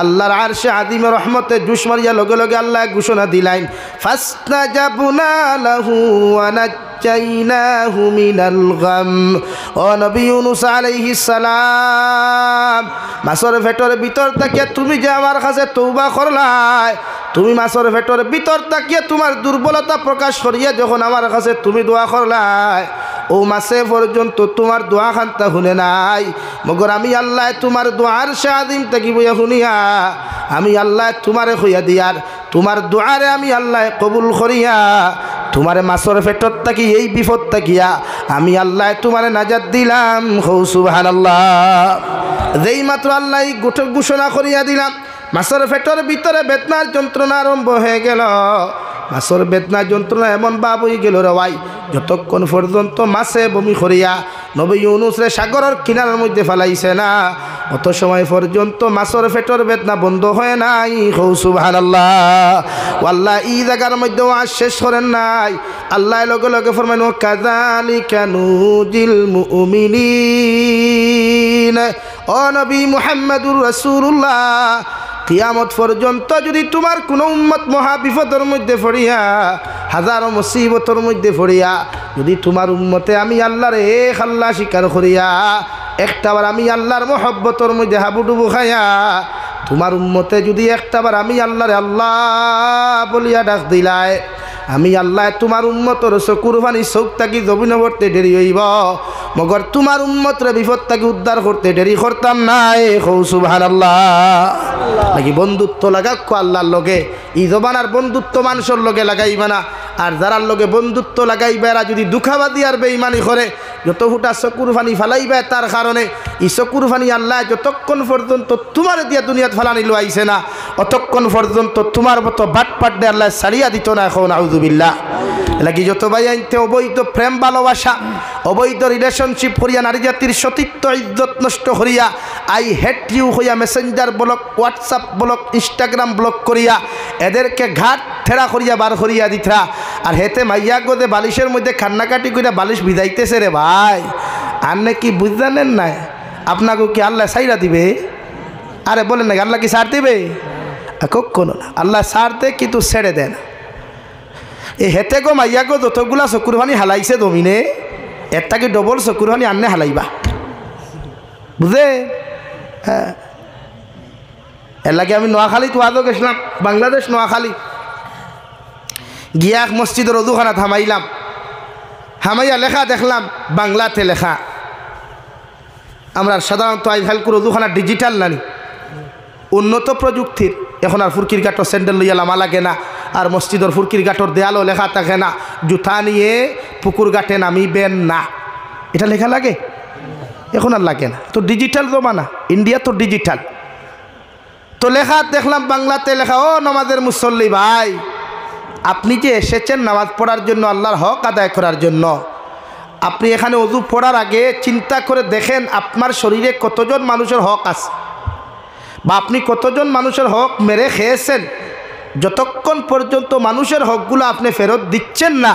আল্লাহর আরশে আযীমের রহমতে জুস মারিয়া লগে লগে আল্লাহ ঘোষণা দিলেন ফাসতাজাবনা লাহু ওয়া নাজ্জাইনাহু মিনাল গাম। ও নবী ইউনূস আলাইহিস সালাম মাছর পেটের ভিতর তাকিয়া তুমি যে আমার কাছে তওবা করলাই তুমি মাছর পেটের ভিতর তাকিয়া তোমার দুর্বলতা প্রকাশ করিয়া যখন আমার কাছে তুমি দোয়া করলাই ও মাসে পর্যন্ত তোমার দোয়া খান্তা শুনে নাই মগর আমি আল্লাহ তোমার দোয়ার আরশে তাকি বইয়া শুনিয়া আমি আল্লাহ তোমারে হইয়া দিয়ার তোমার দোয়ারে আমি আল্লাহ কবুল করিয়া তোমারে মাছর পেটর তাকি এই বিপদ তাকিয়া আমি আল্লাহ তোমারে নাজাত দিলাম হৌ সুবহানাল্লাহ। যেই মাত্র আল্লাহ ঘোষণা করিয়া দিলাম মাছর পেটর ভিতরে বেদনার যন্ত্রণা আরম্ভ হয়ে গেল মাছর বেদনা যন্ত্রণা এমন ভাব হয়ে গেল রে ভাই যতক্ষণ পর্যন্ত মাছে বমি করিয়া নবী ইউনূস রে সাগরের কিনারার মধ্যে ফেলাইছে না অত সময় পর্যন্ত মাছর পেটের বেদনা বন্ধ হয় নাই হৌ সুবহানাল্লাহ। আল্লাহ এই জায়গার মধ্যে আজ শেষ করেন নাই আল্লাহ লগে লগে ফরমাইন কাযালিকা নুজিল মুমিনিন। ও নবী মুহাম্মদুর রাসূলুল্লাহ কিয়ামত পর্যন্ত যদি তোমার কোনো উম্মত মহা বিপদের মধ্যে পড়িয়া হাজারো মুসিবতের মধ্যে পড়িয়া যদি তোমার উম্মতে আমি আল্লাহর এক আল্লাহ স্বীকার করিয়া একটাবার আমি আল্লাহর মহব্বতের মধ্যে হাবুডুবু খাইয়া তোমার উম্মতে যদি একটাবার আমি আল্লাহরে আল্লাহ বলিয়া ডাক দিলায় আমি আল্লাহ তোমার উম্মতর চকুর পানি চোখ তাকি জমিন করতে দেরি হইব মগর তোমার উম্মতরে বিপদ তাকি উদ্ধার করতে দেরি করতাম নাই হৌ সুবহানাল্লাহ। নাকি বন্ধুত্ব লাগাক আল্লাহর লগে এই জবানার বন্ধুত্ব মানুষের লগে লাগাইবা না আর যারার লগে বন্ধুত্ব লাগাইবা এরা যদি দুঃখাবাদী আর বেঈমানি করে যত ফুটা চকুর পানি ফালাইবা তার কারণে এই চকুর পানি আল্লাহ যতক্ষণ পর্যন্ত তোমার দিয়া দুনিয়াত ফালানি লইছে না অতক্ষণ পর্যন্ত তোমার মতো বাটপাট দিয়ে আল্লাহ ছাড়িয়া দিত না এখন আউযুবিল্লাহ। লাগি যত ভাই আনতে অবৈধ প্রেম ভালোবাসা অবৈধ রিলেশনশিপ করিয়া নারী জাতির সতীত্ব ইজ্জত নষ্ট করিয়া আই হেট ইউ হইয়া Messenger block WhatsApp block Instagram block করিয়া এদেরকে ঘাট ঠেড়া করিয়া বার করিয়া দিথা আর হেতে মাইয়া গোদে বালিশের মধ্যে কান্নাকাটি করিয়া বালিশ ভিজাইতেছে রে ভাই আর নাকি বুঝজানেন না আপনাকে কি আল্লাহ সাইরা দিবে? আরে বলেন না আল্লাহ কি ছাড় দিবে? কখনো না, আল্লাহ ছাড়তে কিন্তু ছেড়ে দেন। এই হেতে গো মাইয়া গো যতগুলা চকুর পানি হালাইছে জমিনে এর তাকে ডবল চকুর পানি আননে হালাইবা বুঝে। হ্যাঁ এর লাগে আমি নোয়াখালী তোয়াজও গেছিলাম বাংলাদেশ নোয়াখালী গিয়া মসজিদের অজুখানা থামাইলাম হামাইয়া লেখা দেখলাম বাংলাতে লেখা আমরা সাধারণত আজকাল করে ওজুখানা ডিজিটাল নানি উন্নত প্রযুক্তির এখন আর ফুরকির গাঁটর স্যান্ডেল লইয়া লামা লাগে না আর মসজিদর ফুরকির গাঁটর দেয়ালও লেখা থাকে না জুতা নিয়ে পুকুর ঘাটে নামিবেন না এটা লেখা লাগে এখন আর লাগে না তো ডিজিটাল জমানা ইন্ডিয়া তো ডিজিটাল তো লেখা দেখলাম বাংলাতে লেখা ও নামাজের মুসল্লি ভাই আপনি যে এসেছেন নামাজ পড়ার জন্য আল্লাহর হক আদায় করার জন্য আপনি এখানে ওযু পড়ার আগে চিন্তা করে দেখেন আপনার শরীরে কতজন মানুষের হক আছে বা আপনি কতজন মানুষের হক মেরে খেয়েছেন যতক্ষণ পর্যন্ত মানুষের হকগুলো আপনি ফেরত দিচ্ছেন না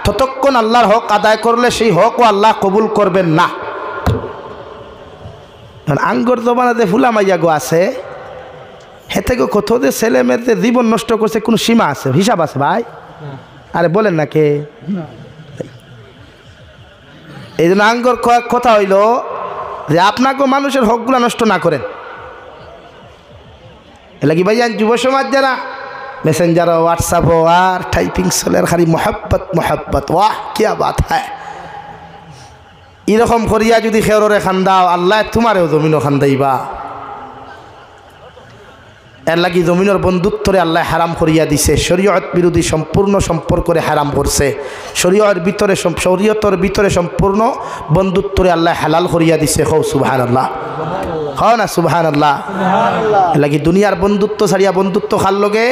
ততক্ষণ আল্লাহর হক আদায় করলে সেই হকও আল্লাহ কবুল করবেন না আঙ্গর জমানাতে ফুলা মাইয়া গো আছে হেতে গো কত যে ছেলে মেয়েদের জীবন নষ্ট করছে কোনো সীমা আছে হিসাব আছে ভাই আরে বলেন না কে এই জন্য আঙ্গর কথা হইল যে আপনাকেও মানুষের হকগুলো নষ্ট না করেন এলা কি ভাইজান যুব সমাজ যারা মেসেঞ্জার হোয়াটসঅ্যাপ আর টাইপিং চলের খালি মোহাব্বত মোহাব্বত ওয়াহ কিয়া বাত হ্যাঁ এরকম করিয়া যদি খেররে খান্দাও আল্লাহ তোমারেও জমিনও খান্দাইবা এর লাগি জমিনের বন্ধুত্বরে আল্লাহ হারাম করিয়া দিছে শরীয়ত বিরোধী সম্পূর্ণ সম্পর্করে হারাম করছে শরীয়তর ভিতরে সম্পূর্ণ বন্ধুত্বরে আল্লাহ হালাল করিয়া দিছে হও সুবহানাল্লাহ হও না সুবহানাল্লাহ এর লাগি দুনিয়ার বন্ধুত্ব ছাড়িয়া বন্ধুত্ব খার লগে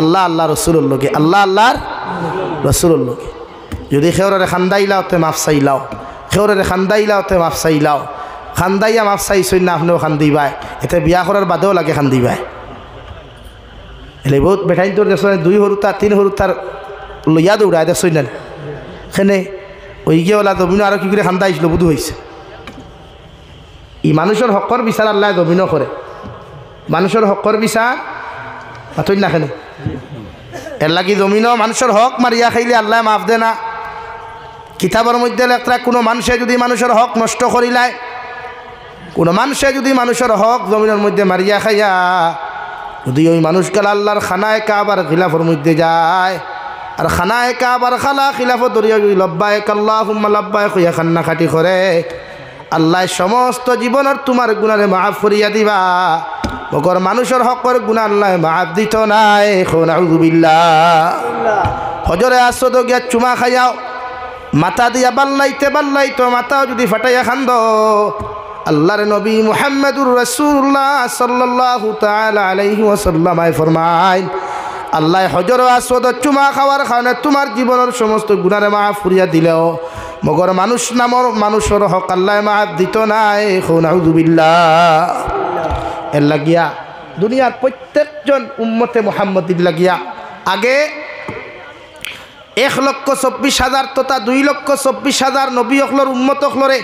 আল্লাহ আল্লাহ রসুলের লগে আল্লাহ আল্লাহর রসুলের লগে যদি খেওরে খান্দাইলাও তে মাফ চাইলাও খেওরে খান্দাইলাও তে মাফ চাইলাও খান্দাইয়া মাফ চাইছই না আপনিও খান্দিবাই এতে বিয়া করার বাদেও লাগে খান্দিবাই এলে বহুত বেঠাইন তোর দেশ 2 হরুতা 3 হরুতার লইয়া দৌড়ায় দেখছই না সেনে ওই গিয়েওলা জমিনও আরও কী করে খান্দাইছিল বুধু হয়েছে ই মানুষের হকর বিচার আল্লাহ জমিনও করে মানুষের হকর বিচার মাতই না খেনে এর লাগি জমিনও মানুষের হক মারিয়া খাইলে আল্লাহ মাফ দে না কিতাবের মধ্যে লেখা কোনো মানুষে যদি মানুষের হক নষ্ট করিলায় কোনো মানুষে যদি মানুষের হক জমিনের মধ্যে মারিয়া খাইয়া যদি ওই মানুষকে আল্লাহর খানায় কাবার খিলাফের মধ্যে যায় আর খানায় কাবার খালা খিলাফত ধরিয়া যদি লব্বায়ক আল্লাহুম্মা লব্বায়ক হইয়া খান্না খাটি করে আল্লাহ সমস্ত জীবনের তোমার গুনারে মাফ করিয়া দিবা মগর মানুষের হকর গুনাহ আল্লাহ মাফ দিত নাই এখন আউযু বিল্লাহ হজরে আসদ গিয়া চুমা খাইয়াও মাথা দিয়া বাল্লাইতে মাথাও যদি ফাটাইয়া খান্দ আল্লাহর নবী মুহাম্মদুর রাসূলুল্লাহ সাল্লাল্লাহু তাআলা আলাইহি ওয়াসাল্লাম ফরমায় আল্লাহ হজর আসদ চুমা খাওয়ার কারণে তোমার জীবনের সমস্ত গুনারে মাফ করিয়া দিলেও মগর মানুষ নামর মানুষের হক আল্লাহ মাফ দিত নাই এখন আউযু বিল্লাহ এর লাগিয়া দুনিয়ার প্রত্যেকজন উম্মতে মুহাম্মদির লাগিয়া আগে 1,24,000 তথা 2,24,000 নবী অখলর উম্মত অখলরে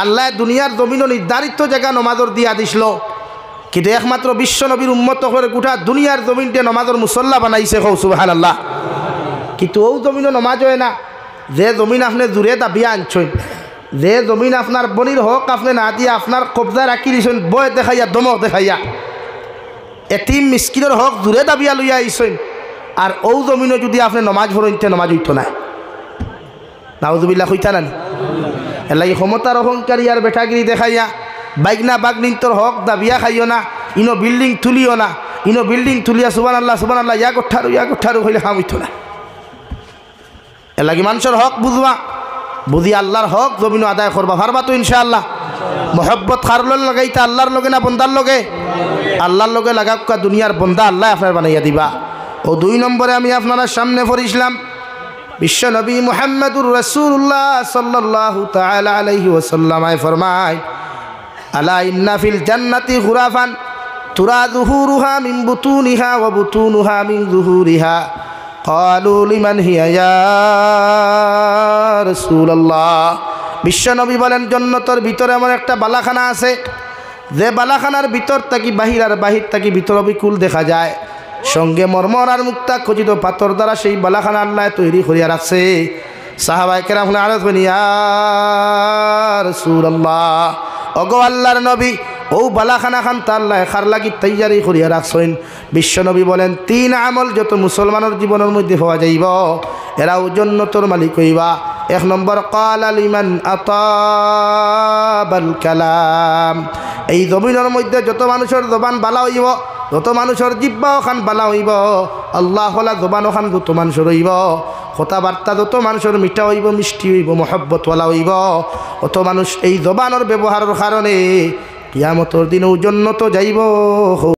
আল্লাহ দুনিয়ার জমিনও নির্ধারিত জায়গা নমাজর দিয়া দিছিল কিন্তু একমাত্র বিশ্ব নবীর উম্মত অখলরে গোটা দুনিয়ার জমিনটে নমাজর মুসল্লা বানাইছে হও সুবহানাল্লাহ কিন্তু ও জমিনও নমাজ হয় না যে জমিন আপনি জোরে দাবিয়া আনছেন যে জমিন আপনার বনির হক আপনি না দিয়া আপনার কবজা রাখি দিছেন বয় দেখাইয়া দমক দেখাইয়া এতিম মিসকিনের হক জোরে দাবিয়া লইয়া আইছেন আর ও জমিনও যদি আপনি নমাজ ভরইতে নমাজ হইতো না নাউজুবিল্লাহ হইতা না এর লাগি ক্ষমতার অহংকারী আর বেঠাগিরি দেখাইয়া বাইকনা বাগনিন্তর হক দাবিয়া খাইও না ইনো বিল্ডিং তুলিও না ইনো বিল্ডিং তুলিয়া সুবহানাল্লাহ ইয়া কোঠারু হইলে কাম হইতো না এর লাগি মানুষের হক বুঝবা বুঝি আল্লাহর হক জমিনও আদায় করবা পারবা তো ইনশাআল্লাহ মোহব্বত খারুল লাগাইতা আল্লাহর লগে না বন্দার লগে আল্লাহর লগে লাগাকা দুনিয়ার বন্দা আল্লাহ আপনার বানাইয়া দিবা ও 2 নম্বরে আমি আপনার সামনে পড়িছিলাম বিশ্ব নবী মুহাম্মদুর রাসূলুল্লাহ সাল্লাল্লাহু তাআলা আলাইহি ওয়াসাল্লাম ফরমায় আলা ইন্না ফিল জান্নাতি গুরাফান তুরা যুহুরুহা মিন বুতুনিহা ওয়া বুতুনুহা মিন যুহুরিহা ক্বালু লিমান হিয়া ইয়া রাসূলুল্লাহ বিশ্ব নবী বলেন জান্নাতের ভিতরে এমন একটা বালাখানা আছে যে বালাখানার ভিতর থেকে বাহির আর বাহির থেকে ভিতর বিকুল দেখা যায় সঙ্গে মরমর আর মুক্তা খচিত পাথর দ্বারা সেই বালাখানা আল্লাহ তৈরি করিয়া রাখছে সাহাবায়ে কেরাম আরজ করেন ইয়া রাসূলুল্লাহ ওগো আল্লাহর নবী ও বালাখানা খান তা আল্লাহ খার লাগি তৈয়ারি করিয়া রাখছেন বিশ্ব নবী বলেন 3 আমল যত মুসলমানের জীবনের মধ্যে পাওয়া যাইব এরাও জান্নাতের মালিক হইবা এক নম্বর ক্বালা লিমান আতাবাল কালাম। এই জমিনের মধ্যে যত মানুষের জবান বালা হইব, যত মানুষের জিব্বা ওখান বালা হইব, আল্লাহ হলা জবান ওখান যত মানুষের হইব, কথাবার্তা যত মানুষের মিঠা হইব, মিষ্টি হইব, মহব্বতওয়ালা হইব, অত মানুষ এই জবানের ব্যবহারের কারণে কিয়ামতের দিনেও জান্নাতে যাইব।